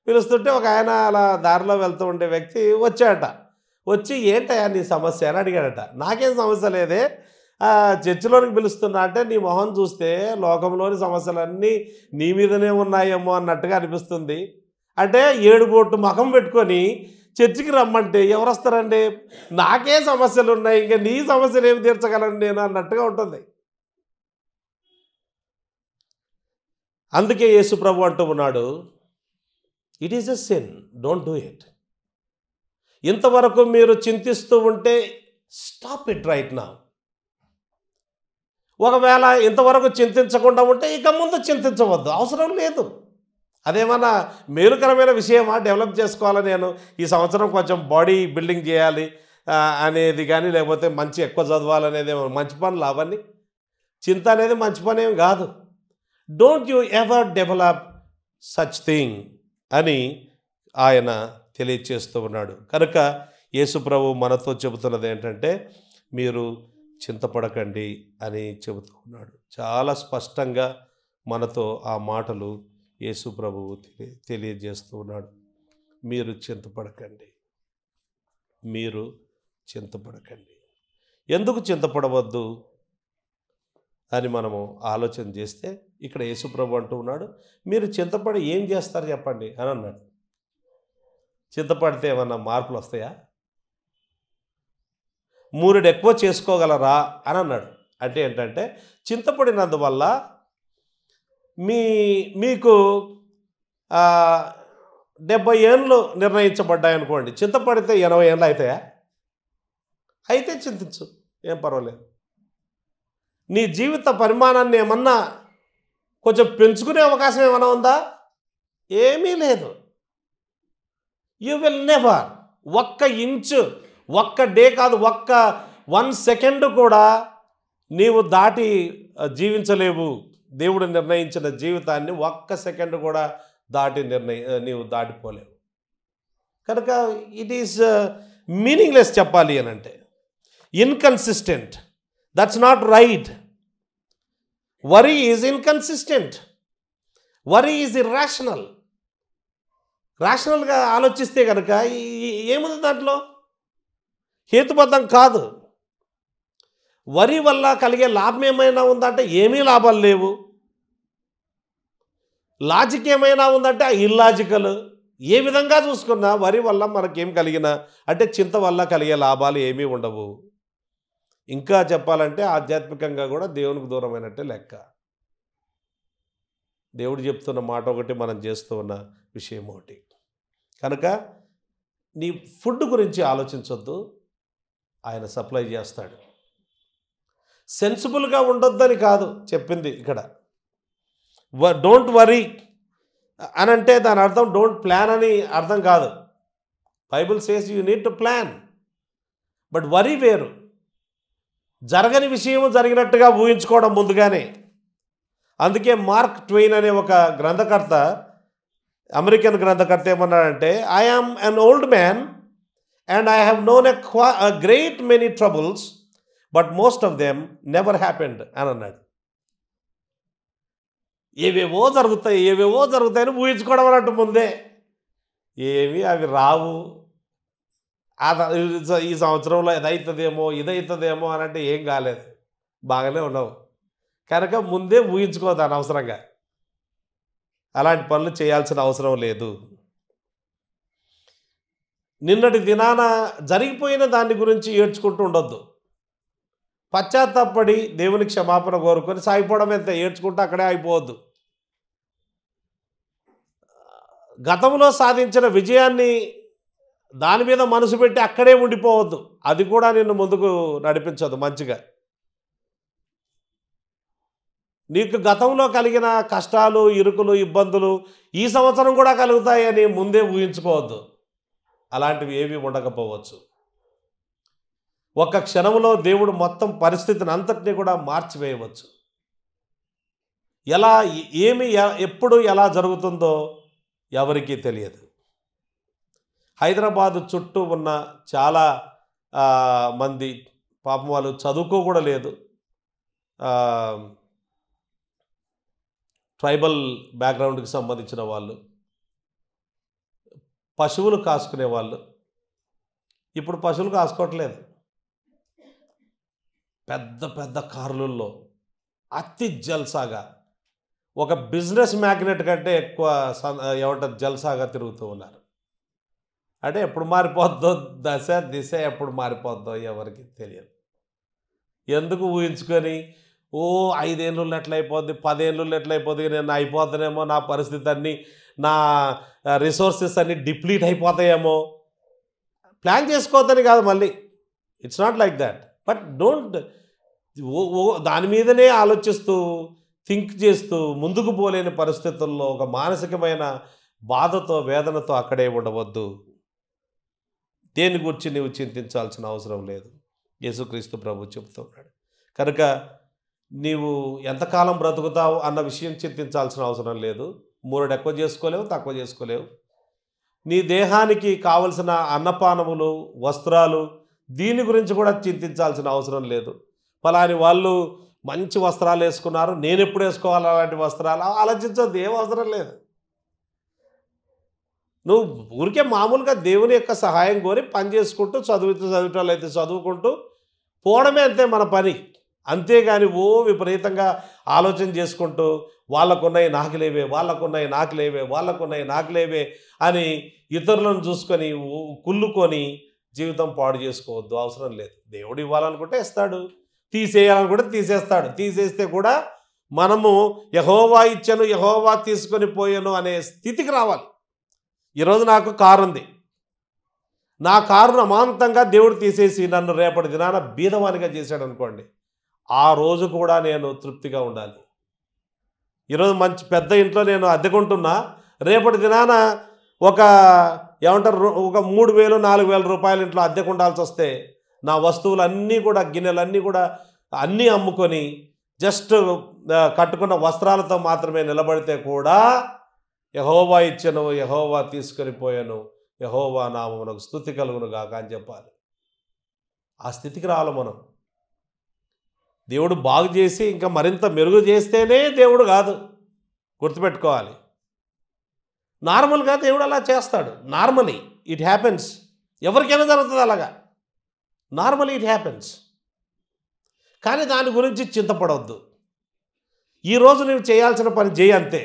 పిలుస్తుంటే ఒక ఆయన అలా దారిలో వెళ్తూ ఉండే వ్యక్తి వచ్చాడట. వచ్చి ఏంటయ్యా నీ సమస్య అని అడిగాడట. నాకేం సమస్య లేదే, చర్చిలోనికి పిలుస్తున్నా అంటే నీ మొహం చూస్తే లోకంలోని సమస్యలన్నీ నీ మీదనే ఉన్నాయేమో అన్నట్టుగా అనిపిస్తుంది. అంటే 7 కోట్లు ముఖం పెట్టుకొని చర్చికి రమ్మంటే ఎవరు వస్తారండి? నాకే సమస్యలు ఉన్నాయి, ఇంకా నీ సమస్యలు ఏమి తీర్చగలను నేను అన్నట్టుగా ఉంటుంది. అందుకే యేసు ప్రభు అంటూ ఉన్నాడు, it is a sin, don't do it. ఇంతవరకు మీరు చింతిస్తూ ఉంటే స్టాప్ ఇట్ రైట్ నౌ. ఒకవేళ ఇంతవరకు చింతించకుండా ఉంటే ఇక ముందు చింతించవద్దు, అవసరం లేదు. అదేమన్నా మేలుకరమైన విషయమా? డెవలప్ చేసుకోవాలి, నేను ఈ సంవత్సరం కొంచెం బాడీ బిల్డింగ్ చేయాలి అనేది కానీ, లేకపోతే మంచి ఎక్కువ చదవాలనేది మంచి పనులు అవన్నీ. చింత అనేది మంచి పని ఏం కాదు. Don't you ever develop such thing అని ఆయన తెలియచేస్తూ ఉన్నాడు. కనుక యేసుప్రభు మనతో చెబుతున్నది ఏంటంటే మీరు చింతపడకండి అని చెబుతూ ఉన్నాడు. చాలా స్పష్టంగా మనతో ఆ మాటలు యేసుప్రభువు తెలియజేస్తూ ఉన్నాడు. మీరు చింతపడకండి, మీరు చింతపడకండి. ఎందుకు చింతపడవద్దు అని మనము ఆలోచన చేస్తే ఇక్కడ యేసుప్రభు అంటూ ఉన్నాడు, మీరు చింతపడి ఏం చేస్తారు చెప్పండి అని అన్నాడు. చింతపడితే ఏమన్నా మార్పులు వస్తాయా? మూరెడు ఎక్కువ చేసుకోగలరా అని అన్నాడు. అంటే ఏంటంటే చింతపడినందువల్ల మీకు 70 ఏళ్ళు నిర్ణయించబడ్డాయనుకోండి, చింతపడితే 80 ఏళ్ళు అవుతాయా? అయితే చింతించు, ఏం పర్వాలేదు. నీ జీవిత పరిమాణాన్ని ఏమన్నా కొంచెం పెంచుకునే అవకాశం ఏమైనా ఉందా? ఏమీ లేదు. యూ విల్ నెవర్, ఒక్క ఇంచు, ఒక్క డే కాదు, ఒక్క 1 సెకండ్ కూడా నీవు దాటి జీవించలేవు. దేవుడు నిర్ణయించిన జీవితాన్ని ఒక్క సెకండ్ కూడా నీవు దాటిపోలేవు. కనుక ఇట్ ఈస్ మీనింగ్లెస్ చెప్పాలి అని అంటే. Inconsistent, that's not right. Worry is inconsistent, worry is irrational. రేషనల్గా ఆలోచిస్తే కనుక ఏముంది దాంట్లో? హేతుబద్ధం కాదు. వరి వల్ల కలిగే లాభం ఏమైనా ఉందంటే ఏమీ లాభాలు లేవు. లాజిక్ ఏమైనా ఉందంటే ఇల్లాజికల్. ఏ విధంగా చూసుకున్నా వరి వల్ల మనకేం కలిగినా అంటే చింత వల్ల కలిగే లాభాలు ఏమీ ఉండవు. ఇంకా చెప్పాలంటే ఆధ్యాత్మికంగా కూడా దేవునికి దూరమైనట్టే లెక్క. దేవుడు చెప్తున్న మాట ఒకటి, మనం చేస్తూ ఉన్న విషయం ఒకటి. కనుక నీ ఫుడ్ గురించి ఆలోచించొద్దు, ఆయన సప్లై చేస్తాడు. సెన్సిబుల్గా ఉండొద్దని కాదు చెప్పింది ఇక్కడ. డోంట్ వరీ అని అంటే దాని అర్థం డోంట్ ప్లాన్ అని అర్థం కాదు. Bible says you need to plan. But worry వేరు. జరగని విషయం జరిగినట్టుగా ఊహించుకోవడం ముందుగానే. అందుకే మార్క్ ట్వెయిన్ అనే ఒక గ్రంథకర్త, అమెరికన్ గ్రంథకర్త ఏమన్నాడంటే, I am an old man and I have known a great many troubles but most of them never happened అని అన్నాడు. ఏవేవో జరుగుతాయని ఊహించుకోవడం అన్నట్టు ముందే. ఏవి అవి రావు. ఈ సంవత్సరంలో ఇదవుతుందేమో ఇదవుతుందేమో అని అంటే ఏం కాలేదు, బాగానే ఉన్నావు. కనుక ముందే ఊహించుకోవద్దు అనవసరంగా. అలాంటి పనులు చేయాల్సిన అవసరం లేదు. నిన్నటి దినాన జరిగిపోయిన దాని గురించి ఏడ్చుకుంటూ ఉండొద్దు. పశ్చాత్తాపడి దేవుని క్షమాపణ కోరుకొని సాగిపోవడం ఎంత, ఏడ్చుకుంటూ అక్కడే అయిపోవద్దు. గతంలో సాధించిన విజయాన్ని దాని మీద మనసు పెట్టి అక్కడే ఉండిపోవద్దు. అది కూడా నిన్ను ముందుకు నడిపించదు మంచిగా. నీకు గతంలో కలిగిన కష్టాలు, ఇరుకులు, ఇబ్బందులు ఈ సంవత్సరం కూడా కలుగుతాయని ముందే ఊహించుకోవద్దు. అలాంటివి ఏవి ఉండకపోవచ్చు. ఒక్క క్షణంలో దేవుడు మొత్తం పరిస్థితిని అంతటినీ కూడా మార్చివేయవచ్చు. ఎలా ఎప్పుడు ఎలా జరుగుతుందో ఎవరికీ తెలియదు. హైదరాబాదు చుట్టూ ఉన్న చాలా మంది పాపం వాళ్ళు చదువుకో కూడా లేదు, ట్రైబల్ బ్యాక్గ్రౌండ్కి సంబంధించిన వాళ్ళు, పశువులు కాసుకునే వాళ్ళు ఇప్పుడు పశువులు కాసుకోవట్లేదు. పెద్ద పెద్ద కార్లలో అతి జల్సాగా ఒక బిజినెస్ మ్యాగ్నెట్ కంటే ఎక్కువ ఏమంటారు జల్సాగా తిరుగుతూ ఉన్నారు. అంటే ఎప్పుడు మారిపోద్దో దిశ ఎప్పుడు మారిపోద్దో ఎవరికి తెలియదు. ఎందుకు ఊహించుకొని 5 ఏళ్ళు ఎట్లయిపోద్ది, 10 ఏళ్ళు ఎట్లయిపోద్ది, నేను అయిపోతానేమో, నా పరిస్థితి అన్నీ, నా రిసోర్సెస్ అన్నీ డిప్లీట్ అయిపోతాయేమో. ప్లాన్ చేసుకోవద్దని కాదు, మళ్ళీ it's not like that. But don't దాని మీదనే ఆలోచిస్తూ థింక్ చేస్తూ ముందుకు పోలేని పరిస్థితుల్లో ఒక మానసికమైన బాధతో, వేదనతో అక్కడే ఉండవద్దు. దేని గురించి నీవు చింతించాల్సిన అవసరం లేదు. యేసుక్రీస్తు ప్రభు చెబుతున్నాడు. కనుక నీవు ఎంతకాలం బ్రతుకుతావు అన్న విషయం చింతించాల్సిన అవసరం లేదు. మూరడు ఎక్కువ చేసుకోలేవు, తక్కువ చేసుకోలేవు. నీ దేహానికి కావలసిన అన్నపానములు, వస్త్రాలు, దీని గురించి కూడా చింతించాల్సిన అవసరం లేదు. ఫలాని వాళ్ళు మంచి వస్త్రాలు వేసుకున్నారు, నేను ఎప్పుడు వేసుకోవాలి అలాంటి వస్త్రాలు, ఆలోచించొద్దు. ఏం అవసరం లేదు. నువ్వు ఊరికే మామూలుగా దేవుని యొక్క సహాయం కోరి పని చేసుకుంటూ చదివేటోళ్ళు అయితే చదువుకుంటూ పోవడమే అంతే మన పని. అంతేగాని విపరీతంగా ఆలోచన చేసుకుంటూ వాళ్ళకున్నాయి నాకు లేవే, వాళ్ళకున్నాయి నాకు లేవే, వాళ్ళకున్నాయి నాకు లేవే అని ఇతరులను చూసుకొని కుళ్ళుకొని జీవితం పాడు చేసుకోవద్దు. అవసరం లేదు. దేవుడు ఇవ్వాలనుకుంటే ఇస్తాడు, తీసేయాలనుకుంటే తీసేస్తాడు. తీసేస్తే కూడా మనము యెహోవా ఇచ్చెను, యెహోవా తీసుకొని పోయాను అనే స్థితికి రావాలి. ఈరోజు నాకు కారు ఉంది, నా కారును అమాంతంగా దేవుడు తీసేసి నన్ను రేపటి దినాన బీదవానిగా చేశాడు అనుకోండి, ఆ రోజు కూడా నేను తృప్తిగా ఉండాలి. ఈరోజు మంచి పెద్ద ఇంట్లో నేను అద్దెకుంటున్నా, రేపటి దినాన ఒక 3,000 4,000 రూపాయల ఇంట్లో అద్దెకు ఉండాల్సి వస్తే నా వస్తువులన్నీ కూడా, గిన్నెలన్నీ కూడా అన్నీ అమ్ముకొని జస్ట్ కట్టుకున్న వస్త్రాలతో మాత్రమే నిలబడితే కూడా యెహోవా ఇచ్చెను, యెహోవా తీసుకొని పోయాను, యెహోవా నామమునకు స్తుతి కలుగును గాక అని చెప్పాలి. ఆ స్థితికి రావాలి మనం. దేవుడు బాగు చేసి ఇంకా మరింత మెరుగు చేస్తేనే దేవుడు కాదు, గుర్తుపెట్టుకోవాలి. నార్మల్గా దేవుడు అలా చేస్తాడు. Normally it happens. ఎవరికైనా జరుగుతుంది అలాగా, నార్మలీ ఇట్ హ్యాపెన్స్. కానీ దాని గురించి చింతపడవద్దు. ఈరోజు నువ్వు చేయాల్సిన పని చేయి, అంతే.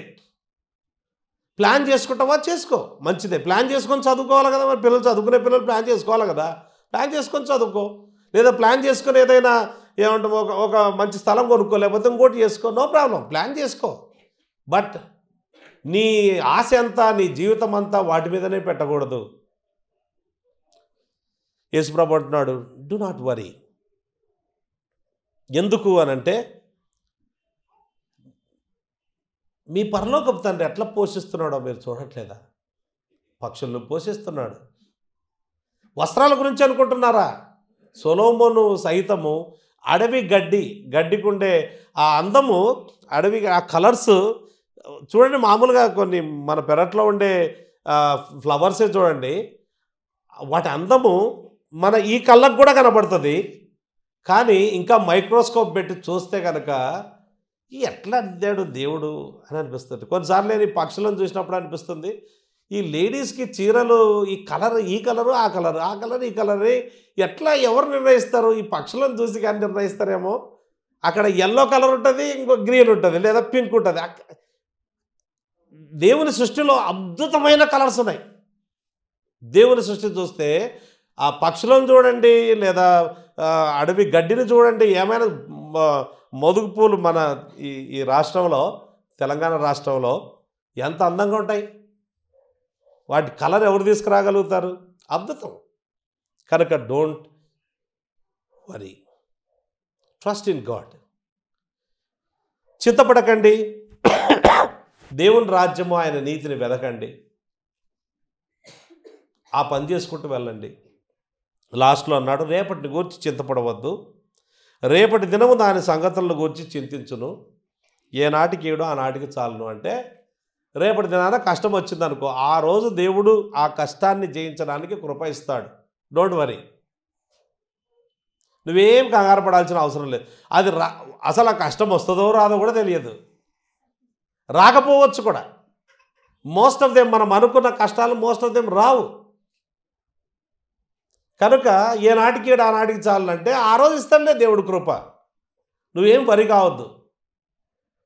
ప్లాన్ చేసుకుంటావా చేసుకో, మంచిదే. ప్లాన్ చేసుకొని చదువుకోవాలి కదా, మరి చదువుకునే పిల్లలు ప్లాన్ చేసుకోవాలి కదా, ప్లాన్ చేసుకొని చదువుకో. లేదా ప్లాన్ చేసుకొని ఏదైనా ఏమంటాం ఒక మంచి స్థలం కొనుక్కో, లేకపోతే ఇంకోటి చేసుకో, నో ప్రాబ్లం, ప్లాన్ చేసుకో. బట్ నీ ఆశ అంతా, నీ జీవితం అంతా వాటి మీదనే పెట్టకూడదు. యేసుప్రభు అంటున్నాడు, డు నాట్ వరీ. ఎందుకు అనంటే, మీ పరలోకపు తండ్రి ఎట్లా పోషిస్తున్నాడో మీరు చూడట్లేదా? పక్షులను పోషిస్తున్నాడు. వస్త్రాల గురించి అనుకుంటున్నారా? సొలొమోను సైతము అడవి గడ్డికుండే ఆ అందము, అడవి ఆ కలర్స్ చూడండి. మామూలుగా కొన్ని మన పెరట్లో ఉండే ఫ్లవర్సే చూడండి, వాటి అందము మన ఈ కళ్ళకు కూడా కనబడుతుంది. కానీ ఇంకా మైక్రోస్కోప్ పెట్టి చూస్తే కనుక ఎట్లా అద్దాడు దేవుడు అని అనిపిస్తుంది. కొన్నిసార్లు నేను ఈ పక్షులను చూసినప్పుడు అనిపిస్తుంది, ఈ లేడీస్కి చీరలు ఈ కలర్, ఈ కలరు, ఆ కలర్, ఆ కలర్, ఈ కలరే ఎట్లా ఎవరు నిర్ణయిస్తారు? ఈ పక్షులను చూసి కానీ నిర్ణయిస్తారేమో. అక్కడ ఎల్లో కలర్ ఉంటుంది, ఇంకో గ్రీన్ ఉంటుంది, లేదా పింక్ ఉంటుంది. దేవుని సృష్టిలో అద్భుతమైన కలర్స్ ఉన్నాయి. దేవుని సృష్టి చూస్తే ఆ పక్షులను చూడండి, లేదా అడవి గడ్డిని చూడండి, ఏమైనా మోదుగు పూలు మన ఈ రాష్ట్రంలో, తెలంగాణ రాష్ట్రంలో ఎంత అందంగా ఉంటాయి. వాటి కలర్ ఎవరు తీసుకురాగలుగుతారు? అద్భుతం. కనుక don't worry, trust in God. చింతపడకండి, దేవుని రాజ్యము ఆయన నీతిని వెదకండి, ఆ పని చేసుకుంటూ వెళ్ళండి. లాస్ట్లో అన్నాడు, రేపటిని గూర్చి చింతపడవద్దు, రేపటి దినము దాని సంగతులను గూర్చి చింతించును, ఏనాటికి ఏడో ఆనాటికి చాలును. అంటే రేపటి దినాన కష్టం వచ్చిందనుకో, ఆ రోజు దేవుడు ఆ కష్టాన్ని జయించడానికి కృప ఇస్తాడు. డోంట్ వరీ, నువ్వేం కంగారు పడాల్సిన అవసరం లేదు. అది అసలు ఆ కష్టం వస్తుందో రాదో కూడా తెలియదు, రాకపోవచ్చు కూడా. మోస్ట్ ఆఫ్ దెమ్, మనం అనుకున్న కష్టాలు మోస్ట్ ఆఫ్ దెమ్ రావు. కనుక ఏనాటికి ఏడు ఆనాటికి చాలంటే ఆ రోజు ఇస్తాడే దేవుడు కృప. నువ్వేం వరి కావద్దు.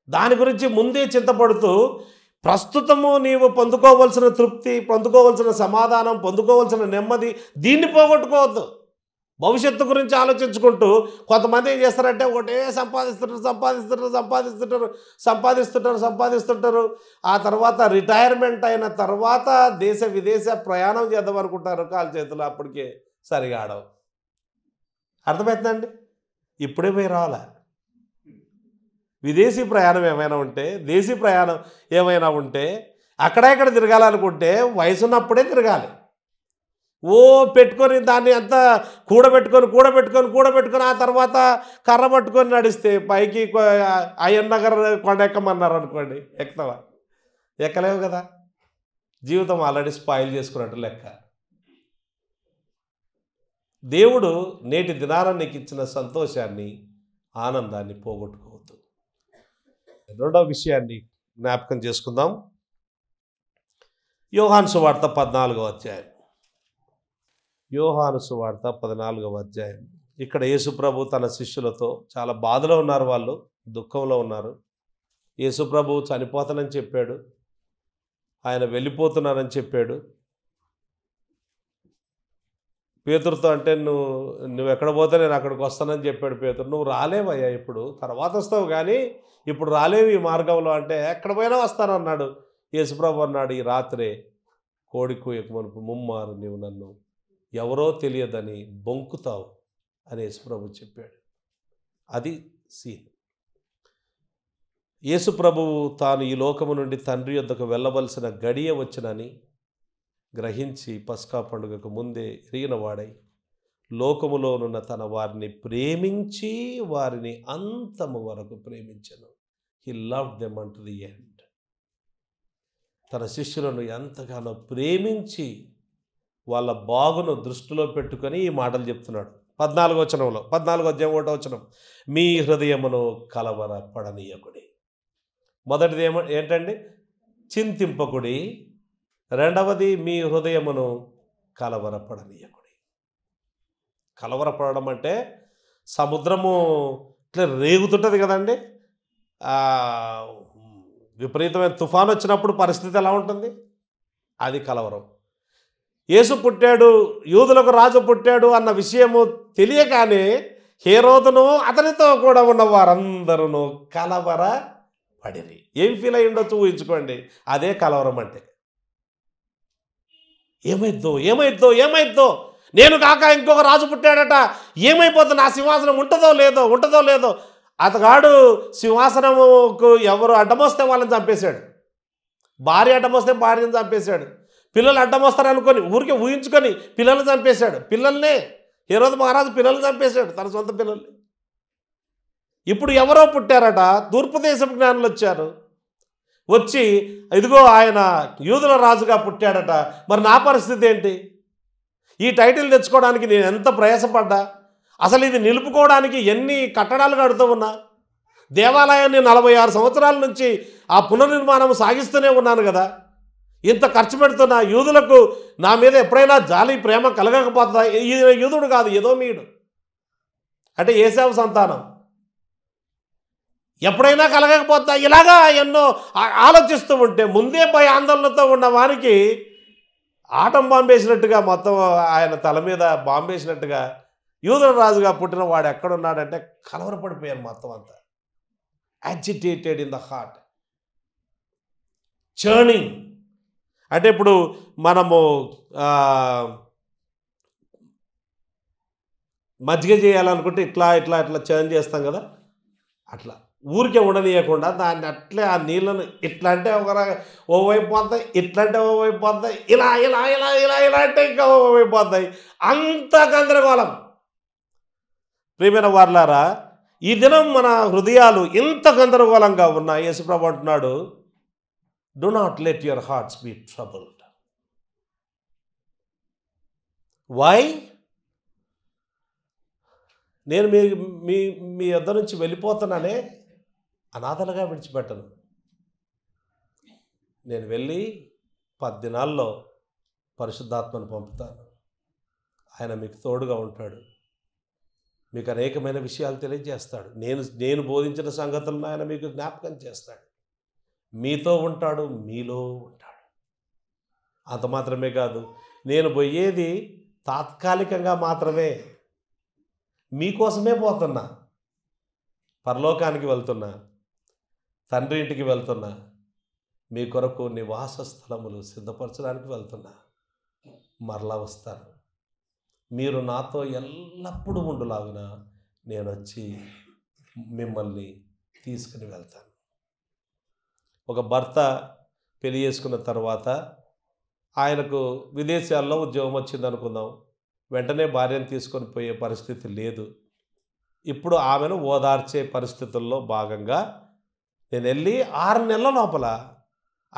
దాని గురించి ముందే చింతపడుతూ ప్రస్తుతము నీవు పొందుకోవలసిన తృప్తి, పొందుకోవలసిన సమాధానం, పొందుకోవలసిన నెమ్మది, దీన్ని పోగొట్టుకోవద్దు. భవిష్యత్తు గురించి ఆలోచించుకుంటూ కొంతమంది ఏం చేస్తారంటే ఒకటే సంపాదిస్తుంటారు. ఆ తర్వాత రిటైర్మెంట్ అయిన తర్వాత దేశ విదేశ ప్రయాణం చేద్దాం అనుకుంటారు, కాలు చేతులు అప్పటికే సరిగా ఆడవు. అర్థమవుతుందండి? ఇప్పుడే పోయి రావాలా? విదేశీ ప్రయాణం ఏమైనా ఉంటే, దేశీ ప్రయాణం ఏమైనా ఉంటే, అక్కడెక్కడ తిరగాలనుకుంటే వయసున్నప్పుడే తిరగాలి. పెట్టుకొని దాన్ని అంతా కూడబెట్టుకొని ఆ తర్వాత కర్ర పట్టుకొని నడిస్తే పైకి అయ్యన్ నగర్ కొండ ఎక్కమన్నారు అనుకోండి, ఎక్కుతావా? ఎక్కలేవు కదా. జీవితం ఆల్రెడీ స్పాయిల్ చేసుకున్నట్టు లెక్క. దేవుడు నేటి దినాన నీకు ఇచ్చిన సంతోషాన్ని, ఆనందాన్ని పోగొట్టుకోవద్దు. రెండవ విషయాన్ని జ్ఞాపకం చేసుకుందాం. యోహాను సువార్త 14వ అధ్యాయం. యోహాను సువార్త 14వ అధ్యాయం. ఇక్కడ యేసుప్రభు తన శిష్యులతో చాలా బాధలో ఉన్నారు, వాళ్ళు దుఃఖంలో ఉన్నారు. యేసుప్రభు చనిపోతానని చెప్పాడు, ఆయన వెళ్ళిపోతున్నానని చెప్పాడు. పేతురుతో అంటే నువ్వు ఎక్కడ పోతే నేను అక్కడికి వస్తానని చెప్పాడు పేతురు. నువ్వు రాలేవయ్యా, ఇప్పుడు తర్వాత వస్తావు కానీ ఇప్పుడు రాలేవు ఈ మార్గంలో అంటే, ఎక్కడ పోయినా వస్తానన్నాడు. యేసుప్రభు అన్నాడు, ఈ రాత్రే కోడి కూయక మునుపు ముమ్మారు నీవు నన్ను ఎవరో తెలియదని బొంకుతావు అని యేసుప్రభు చెప్పాడు. అది సీన్. యేసుప్రభువు తాను ఈ లోకము నుండి తండ్రి యొద్దకు వెళ్ళవలసిన గడియ వచ్చనని గ్రహించి పస్కా పండుగకు ముందే ఎరిగిన వాడై లోకములోనున్న తన వారిని ప్రేమించి వారిని అంతము వరకు ప్రేమించెను. హి loved them unto the end. తన శిష్యులను ఎంతగానో ప్రేమించి వాళ్ళ బాగును దృష్టిలో పెట్టుకొని ఈ మాటలు చెప్తున్నాడు. 14వ వచనంలో, 14వ అధ్యాయం 1వ వచనం, మీ హృదయమును కలవరపడనీయకుడి. మొదటిది ఏంటండి? చింతింపకుడి. రెండవది, మీ హృదయమును కలవరపడనీయకుడి. కలవరపడడం అంటే సముద్రము ఇట్లా రేగుతుంటుంది కదండి. విపరీతమైన తుఫాను వచ్చినప్పుడు పరిస్థితి ఎలా ఉంటుంది? అది కలవరం. యేసు పుట్టాడు, యూదులకు రాజు పుట్టాడు అన్న విషయము తెలియగానే హేరోదును అతనితో కూడా ఉన్న వారందరూ కలవరపడిరి. ఏం ఫీల్ అయ్యి ఉండొచ్చు ఊహించుకోండి. అదే కలవరం అంటే. ఏమైద్దో నేను కాక ఇంకొక రాజు పుట్టాడట, ఏమైపోతుంది, నా సింహాసనం ఉంటుందో లేదో. అతగాడు సింహాసనముకు ఎవరు అడ్డమొస్తే వాళ్ళని చంపేశాడు. భార్య అడ్డమొస్తే భార్యను చంపేశాడు. పిల్లలు అడ్డమొస్తారు అనుకొని ఊరికే ఊహించుకొని పిల్లల్ని చంపేశాడు. పిల్లల్నే హేరోదు మహారాజు పిల్లల్ని చంపేశాడు, తన సొంత పిల్లల్ని. ఇప్పుడు ఎవరో పుట్టారట, తూర్పు దేశపు జ్ఞానులు వచ్చారు. వచ్చి ఇదిగో ఆయన యూదుల రాజుగా పుట్టాడట. మరి నా పరిస్థితి ఏంటి? ఈ టైటిల్ తెచ్చుకోవడానికి నేను ఎంత ప్రయాసపడ్డా, అసలు ఇది నిలుపుకోవడానికి ఎన్ని కట్టడాలు కడుతూ ఉన్నా, దేవాలయాన్ని 46 సంవత్సరాల నుంచి ఆ పునర్నిర్మాణం సాగిస్తూనే ఉన్నాను కదా. ఇంత ఖర్చు పెడుతున్న యూదులకు నా మీద ఎప్పుడైనా జాలి ప్రేమ కలగకపోతుందా? ఈయన యూదుడు కాదు, ఎదోమీయుడు, అంటే ఏశావు సంతానం. ఎప్పుడైనా కలగకపోతా ఇలాగా ఎన్నో ఆలోచిస్తూ ఉంటే ముందే ఆందోళనతో ఉన్న వారికి ఆటం బాంబేసినట్టుగా మొత్తం ఆయన తల మీద బాంబేసినట్టుగా యూదుల రాజుగా పుట్టిన వాడు ఎక్కడున్నాడంటే కలవరపడిపోయారు మొత్తం అంతా. Agitated in the heart, churning. అంటే ఇప్పుడు మనము మజ్జిగ చేయాలనుకుంటే ఇట్లా ఇట్లా ఇట్లా చర్న్ చేస్తాం కదా, అట్లా ఊరికే ఉండనీయకుండా దాన్ని అట్లే ఆ నీళ్ళను ఇట్లా అంటే ఓవైపు పోతాయి, ఇట్లా అంటే ఓవైపు పోతాయి, ఇలా ఇలా ఇలా ఇలా ఇలా అంటే ఇంకా ఓవైపు పోతాయి. అంత గందరగోళం. ప్రియమైన వారలారా, ఈ దినం మన హృదయాలు ఇంత గందరగోళంగా ఉన్నాయి. యేసుప్రభు అంటున్నాడు, do not let your hearts be troubled. Why? నేను మీ యొద్ద నుంచి వెళ్ళిపోతున్నానే, అనాథలుగా విడిచిపెట్టను. నేను వెళ్ళి 10 దినాల్లో పరిశుద్ధాత్మను పంపుతాను. ఆయన మీకు తోడుగా ఉంటాడు, మీకు అనేకమైన విషయాలు తెలియజేస్తాడు. నేను బోధించిన సంగతులను ఆయన మీకు జ్ఞాపకం చేస్తాడు. మీతో ఉంటాడు, మీలో ఉంటాడు. అంత మాత్రమే కాదు, నేను పోయేది తాత్కాలికంగా మాత్రమే. మీకోసమే పోతున్నా, పరలోకానికి వెళ్తున్నా, తండ్రి ఇంటికి వెళ్తున్నా, మీ కొరకు నివాస స్థలములు సిద్ధపరచడానికి వెళ్తున్నా. మరలా వస్తాను. మీరు నాతో ఎల్లప్పుడూ ఉండులాగున నేను వచ్చి మిమ్మల్ని తీసుకుని వెళ్తాను. ఒక భర్త పెళ్లి చేసుకున్న తర్వాత ఆయనకు విదేశాల్లో ఉద్యోగం వచ్చింది అనుకుందాం. వెంటనే భార్యను తీసుకొని పోయే పరిస్థితి లేదు. ఇప్పుడు ఆమెను ఓదార్చే పరిస్థితుల్లో భాగంగా నేను వెళ్ళి 6 నెలల లోపల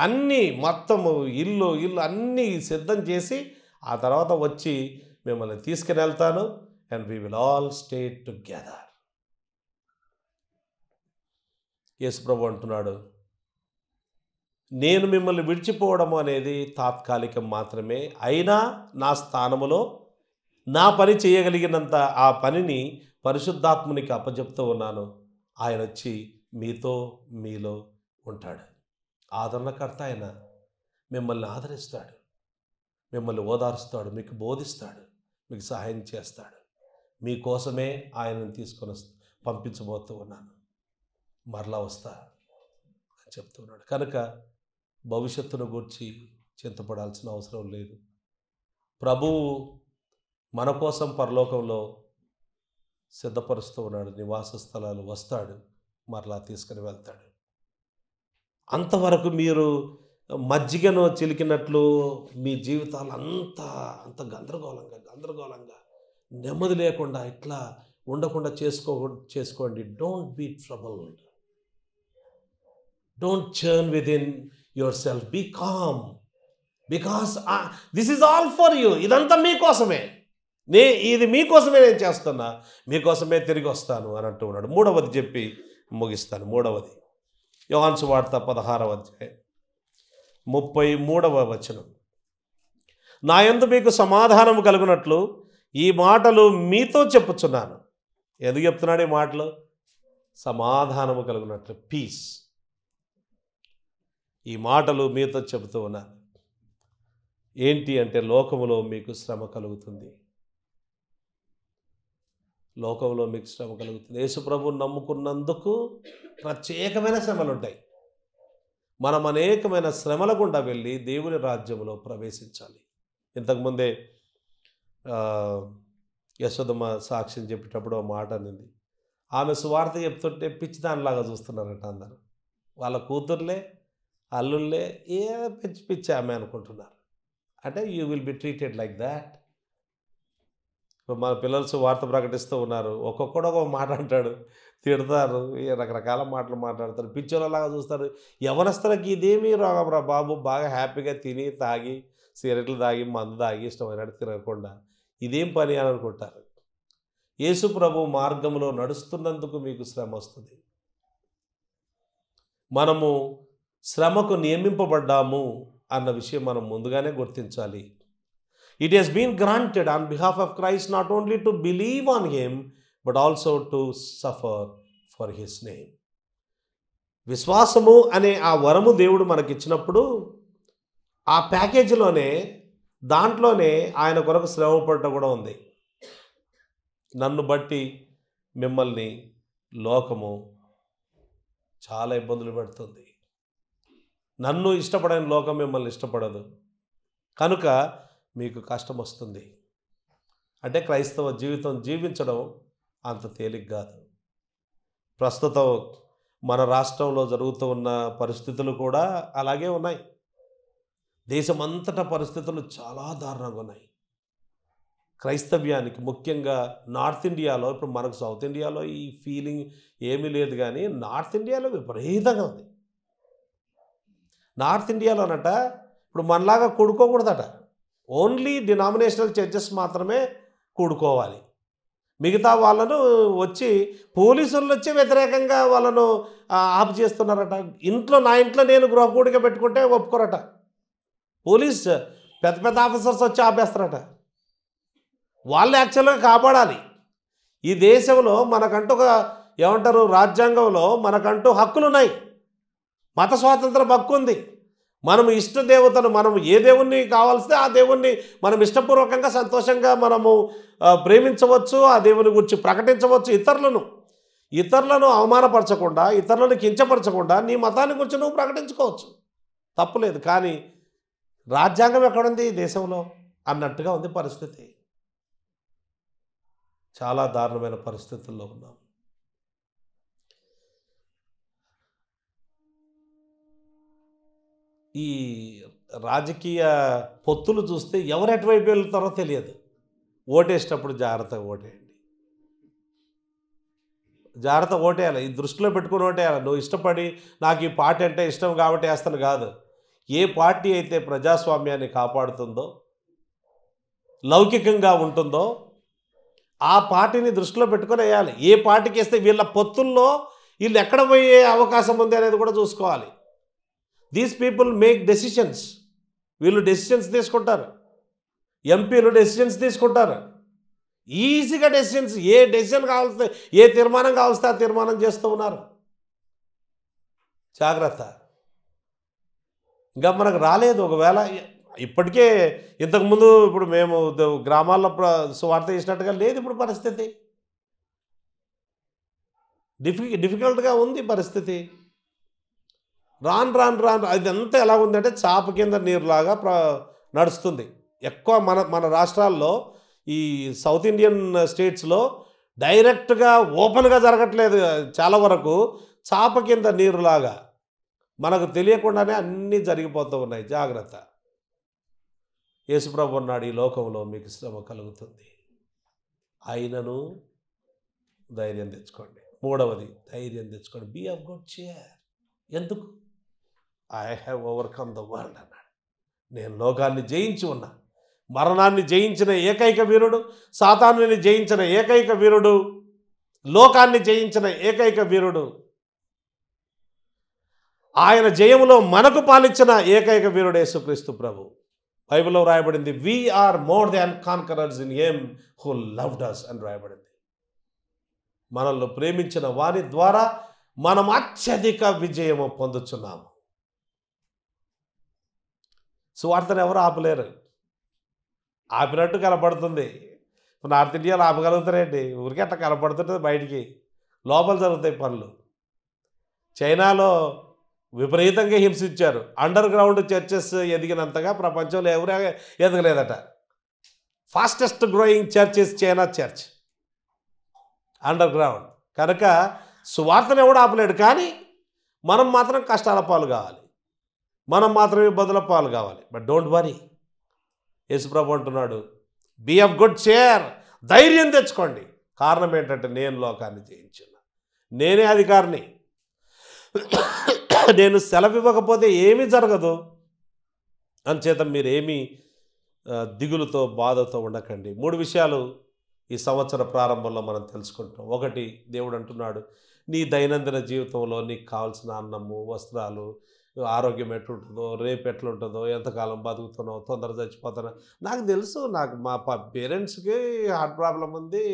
అన్నీ మొత్తము ఇల్లు అన్నీ సిద్ధం చేసి ఆ తర్వాత వచ్చి మిమ్మల్ని తీసుకుని వెళ్తాను. And we will all stay together. యేసుప్రభు అంటున్నాడు, నేను మిమ్మల్ని విడిచిపోవడం అనేది తాత్కాలికం మాత్రమే. అయినా నా స్థానములో నా పని చేయగలిగినంత ఆ పనిని పరిశుద్ధాత్మునికి అప్పచెప్తూ ఉన్నాను. ఆయన వచ్చి మీతో మీలో ఉంటాడు. ఆదరణకర్త ఆయన మిమ్మల్ని ఆదరిస్తాడు, మిమ్మల్ని ఓదారుస్తాడు, మీకు బోధిస్తాడు, మీకు సహాయం చేస్తాడు. మీకోసమే ఆయనను తీసుకొని పంపించబోతూ ఉన్నాను, మరలా వస్తా అని చెప్తున్నాడు. కనుక భవిష్యత్తును గూర్చి చింతపడాల్సిన అవసరం లేదు. ప్రభువు మన కోసం పరలోకంలో సిద్ధపరుస్తూ ఉన్నాడు. నివాస స్థలాలు వస్తాడు, మరలా తీసుకుని వెళ్తాడు. అంతవరకు మీరు మజ్జిగను చిలికినట్లు మీ జీవితాలు అంత గందరగోళంగా నెమ్మది లేకుండా ఇట్లా ఉండకుండా చేసుకోండి. Don't be troubled, don't churn within yourself, be calm, because this is all for you. ఇదంతా మీకోసమే, ఇది మీకోసమే నేను చేస్తున్నా, మీకోసమే తిరిగి వస్తాను అని అంటూ ఉన్నాడు. 3వది చెప్పి ముగిస్తాను. 3వది యోహాను సువార్త 16వ అధ్యాయం 33వ వచనం. నా యందు మీకు సమాధానము కలుగునట్లు ఈ మాటలు మీతో చెప్పుచున్నాను. ఎందుకు చెప్తున్నాడు ఈ మాటలు? సమాధానము కలుగునట్లు, పీస్. ఈ మాటలు మీతో చెబుతూ ఉన్నాను. ఏంటి అంటే లోకములో మీకు శ్రమ కలుగుతుంది. లోకంలో మీకు శ్రమ కలుగుతుంది. యేసుప్రభువుని నమ్ముకున్నందుకు ప్రత్యేకమైన శ్రమలు ఉంటాయి. మనం అనేకమైన శ్రమల గుండా వెళ్ళి దేవుని రాజ్యంలో ప్రవేశించాలి. ఇంతకుముందే యశోదమ్మ సాక్ష్యం చెప్పేటప్పుడు ఒక మాట అనింది. ఆమె సువార్త చెప్తుంటే పిచ్చి దానిలాగా చూస్తున్నారట అందరూ. వాళ్ళ కూతుర్లే అల్లుళ్ళే ఏ పిచ్చి ఆమె అనుకుంటున్నారు. అంటే you will be treated like that. ఇప్పుడు మన పిల్లలు సువార్త ప్రకటిస్తూ ఉన్నారు, ఒక్కొక్కడు ఒక మాట అంటాడు, తిడతారు, రకరకాల మాటలు మాట్లాడతారు, పిచ్చోళ్ళలాగా చూస్తారు. యవనస్తులకి ఇదేమీ రోగంరా బాబు, బాగా హ్యాపీగా తిని తాగి సిగరెట్లు తాగి మందు తాగి ఇష్టమైనట్టు తిరగకుండా ఇదేం పని అని అనుకుంటారు. యేసు ప్రభు మార్గంలో నడుస్తున్నందుకు మీకు శ్రమ వస్తుంది. మనము శ్రమకు నియమింపబడ్డాము అన్న విషయం మనం ముందుగానే గుర్తించాలి. It has been granted on behalf of Christ not only to believe on him but also to suffer for his name. విశ్వాసము అనే ఆ వరము దేవుడు మనకిచ్చినప్పుడు ఆ ప్యాకేజీలోనే దాంట్లోనే ఆయన కొరకు శ్రమ పడటం కూడా ఉంది. నన్ను బట్టి మిమ్మల్ని లోకము చాలా ఇబ్బందులు పెడుతుంది. నన్ను ఇష్టపడని లోకం మిమ్మల్ని ఇష్టపడదు, కనుక మీకు కష్టం వస్తుంది. అంటే క్రైస్తవ జీవితం జీవించడం అంత తేలిక కాదు. ప్రస్తుతం మన రాష్ట్రంలో జరుగుతూ ఉన్న పరిస్థితులు కూడా అలాగే ఉన్నాయి. దేశమంతటా పరిస్థితులు చాలా దారుణంగా ఉన్నాయి. క్రైస్తవ్యానికి ముఖ్యంగా నార్త్ ఇండియాలో, ఇప్పుడు మనకు సౌత్ ఇండియాలో ఈ ఫీలింగ్ ఏమీ లేదు, కానీ నార్త్ ఇండియాలో విపరీతంగా ఉంది. నార్త్ ఇండియాలోనట ఇప్పుడు మనలాగా కూడుకోకూడదట. ఓన్లీ డినామినేషనల్ చర్చెస్ మాత్రమే కూడుకోవాలి. మిగతా వాళ్ళను వచ్చి పోలీసులు వచ్చి వ్యతిరేకంగా వాళ్ళను ఆపు చేస్తున్నారట. నా ఇంట్లో నేను గృహకూడిక పెట్టుకుంటే ఒప్పుకోరట. పోలీస్ పెద్ద పెద్ద ఆఫీసర్స్ వచ్చి ఆపేస్తారట. వాళ్ళు యాక్చువల్గా కాపాడాలి. ఈ దేశంలో మనకంటూ ఒక ఏమంటారు, రాజ్యాంగంలో మనకంటూ హక్కులు ఉన్నాయి. మత స్వాతంత్రం హక్కు ఉంది. మనం ఇష్ట దేవతను, మనం ఏ దేవుణ్ణి కావాల్స్తే ఆ దేవుణ్ణి మనం ఇష్టపూర్వకంగా సంతోషంగా మనము ప్రేమించవచ్చు, ఆ దేవుని గురించి ప్రకటించవచ్చు. ఇతరులను అవమానపరచకుండా, ఇతరులను కించపరచకుండా నీ మతాన్ని గురించి నువ్వు ప్రకటించుకోవచ్చు, తప్పులేదు. కానీ రాజ్యాంగం ఎక్కడుంది ఈ దేశంలో అన్నట్టుగా ఉంది పరిస్థితి. చాలా దారుణమైన పరిస్థితుల్లో ఉన్నాం. ఈ రాజకీయ పొత్తులు చూస్తే ఎవరు ఎటువైపు వెళ్తారో తెలియదు. ఓటేసేటప్పుడు జాగ్రత్తగా ఓటేయండి, జాగ్రత్త ఓటేయాలి. ఈ దృష్టిలో పెట్టుకుని ఓటేయాలి. నువ్వు ఇష్టపడి నాకు ఈ పార్టీ అంటే ఇష్టం కాబట్టి వేస్తాను కాదు. ఏ పార్టీ అయితే ప్రజాస్వామ్యాన్ని కాపాడుతుందో, లౌకికంగా ఉంటుందో ఆ పార్టీని దృష్టిలో పెట్టుకొని వేయాలి. ఏ పార్టీకి వేస్తే వీళ్ళ పొత్తుల్లో వీళ్ళు ఎక్కడ పోయే అవకాశం ఉంది అనేది కూడా చూసుకోవాలి. These people make decisions. వీళ్ళు డెసిషన్స్ తీసుకుంటారు, ఎంపీలు డెసిషన్స్ తీసుకుంటారు. ఈజీగా డెసిషన్స్, ఏ డెసిషన్ కావాల్సి, ఏ తీర్మానం కావాల్స్తే ఆ తీర్మానం చేస్తూ ఉన్నారు. జాగ్రత్త. ఇంకా మనకు రాలేదు. ఒకవేళ ఇప్పటికే ఇంతకుముందు ఇప్పుడు మేము గ్రామాల్లో సువార్త చేసినట్టుగా లేదు ఇప్పుడు పరిస్థితి. డిఫికల్ట్గా ఉంది పరిస్థితి. రాను అదంతా ఎలా ఉందంటే చాప కింద నీరులాగా నడుస్తుంది. ఎక్కువ మన రాష్ట్రాల్లో, ఈ సౌత్ ఇండియన్ స్టేట్స్లో డైరెక్ట్గా ఓపెన్గా జరగట్లేదు. చాలా వరకు చాప కింద నీరులాగా మనకు తెలియకుండానే అన్నీ జరిగిపోతూ ఉన్నాయి. జాగ్రత్త. యేసుప్రభు అన్నాడు, ఈ లోకంలో మీకు శ్రమ కలుగుతుంది, అయినను ధైర్యం తెచ్చుకోండి. మూడవది, ధైర్యం తెచ్చుకోండి. Be of good cheer. ఎందుకు? I have overcome the world అన్నాడు. నేను లోకాన్ని జయించి ఉన్నా. మరణాన్ని జయించిన ఏకైక వీరుడు, సాతానుని జయించిన ఏకైక వీరుడు, లోకాన్ని జయించిన ఏకైక వీరుడు, ఆయన జయములో మనకు పాలించిన ఏకైక వీరుడు యేసుక్రీస్తు ప్రభు. బైబిల్లో రాయబడింది, we are more than conquerors in him who loved us అని రాయబడింది. మనల్ని ప్రేమించిన వారి ద్వారా మనం అత్యధిక విజయము పొందుచున్నాము. సువార్తను ఎవరు ఆపలేరు. ఆపినట్టు కనపడుతుంది. నార్త్ ఇండియాలో ఆపగలుగుతారేంటి? ఊరికే అట్లా కనపడుతుంటుంది బయటికి, లోపల జరుగుతాయి పనులు. చైనాలో విపరీతంగా హింసించారు. అండర్ గ్రౌండ్ చర్చెస్ ఎదిగినంతగా ప్రపంచంలో ఎవరు ఎదగలేదట. Fastest growing church is China church, underground. కనుక సువార్తను ఎవడు ఆపలేడు. కానీ మనం మాత్రం కష్టాల పాలు కావాలి, మనం మాత్రం ఇబ్బందుల పాలు కావాలి. But don't worry. యేసుప్రభు అంటున్నాడు, బీ ఆఫ్ గుడ్ cheer. ధైర్యం తెచ్చుకోండి. కారణం ఏంటంటే నేను లోకాన్ని జయించిన, నేనే అధికారిని. నేను సెలవు ఇవ్వకపోతే ఏమీ జరగదు. అందుచేత మీరేమీ దిగులుతో బాధతో ఉండకండి. 3 విషయాలు ఈ సంవత్సర ప్రారంభంలో మనం తెలుసుకుంటాం. ఒకటి, దేవుడు అంటున్నాడు, నీ దైనందిన జీవితంలో నీకు కావాల్సిన అన్నము, వస్త్రాలు, ఆరోగ్యం ఎట్లుంటుందో, రేపు ఎట్లుంటుందో, ఎంతకాలం బతుకుతున్నావు, తొందర చచ్చిపోతున్నా. నాకు తెలుసు, నాకు మా పేరెంట్స్కి హార్ట్ ప్రాబ్లం ఉంది,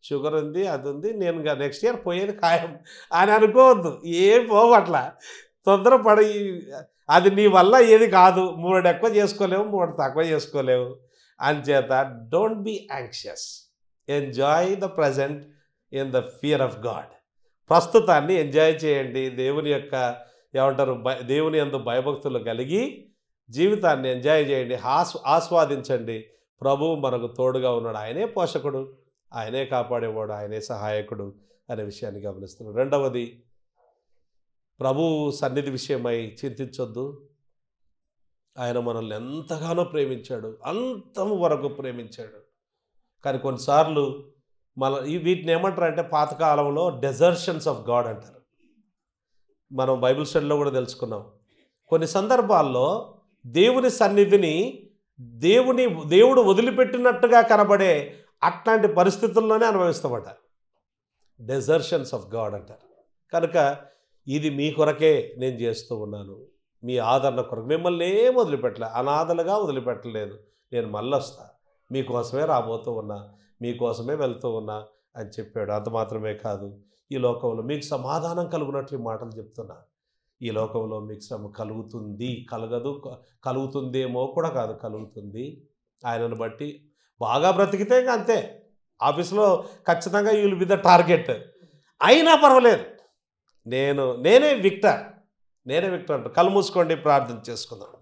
షుగర్ ఉంది, అది ఉంది, నేను నెక్స్ట్ ఇయర్ పోయేది ఖాయం అని అనుకోవద్దు. ఏం పోవు అట్లా తొందరపడి. అది నీ వల్ల ఏది కాదు. 3 ఎక్కువ చేసుకోలేవు, 3 తక్కువ చేసుకోలేవు. అంచేత don't be anxious, enjoy the present in the fear of God. ప్రస్తుతాన్ని ఎంజాయ్ చేయండి. దేవుని యొక్క ఏమంటారు, దేవుని యందు భయభక్తులు కలిగి జీవితాన్ని ఎంజాయ్ చేయండి, ఆస్వాదించండి. ప్రభువు మనకు తోడుగా ఉన్నాడు. ఆయనే పోషకుడు, ఆయనే కాపాడేవాడు, ఆయనే సహాయకుడు అనే విషయాన్ని గమనిస్తున్నాడు. రెండవది, ప్రభు సన్నిధి విషయమై చింతించొద్దు. ఆయన మనల్ని ఎంతగానో ప్రేమించాడు, అంతం వరకు ప్రేమించాడు. కానీ కొన్నిసార్లు వీటిని ఏమంటారంటే పాతకాలంలో డెజర్షన్స్ ఆఫ్ గాడ్ అంటారు. మనం బైబిల్ స్టడీలో కూడా తెలుసుకున్నాం. కొన్ని సందర్భాల్లో దేవుని సన్నిధిని దేవుడు వదిలిపెట్టినట్టుగా కనబడే అట్లాంటి పరిస్థితుల్లోనే అనుభవిస్తామట. డెజర్షన్స్ ఆఫ్ గాడ్ అంటారు. కనుక ఇది మీ కొరకే నేను చేస్తూ ఉన్నాను, మీ ఆదరణ కొరకు. మిమ్మల్ని ఏం వదిలిపెట్టలే, అనాథలుగా వదిలిపెట్టలేదు. నేను మళ్ళీ వస్తా, మీకోసమే రాబోతూ ఉన్నా, మీకోసమే వెళ్తూ ఉన్నా అని చెప్పాడు. అంత మాత్రమే కాదు, ఈ లోకంలో మీకు సమాధానం కలుగునట్లు మాటలు చెప్తున్నా. ఈ లోకంలో మీకు శ్రమ కలుగుతుంది, కలుగుతుందేమో కూడా కాదు, కలుగుతుంది. ఆయనను బట్టి బాగా బ్రతికితే ఇంకా అంతే, ఆఫీస్లో ఖచ్చితంగా you will be the target. అయినా పర్వాలేదు, నేనే విక్టర్ అంటారు. కళ్ళు మూసుకోండి, ప్రార్థన చేసుకుందాం.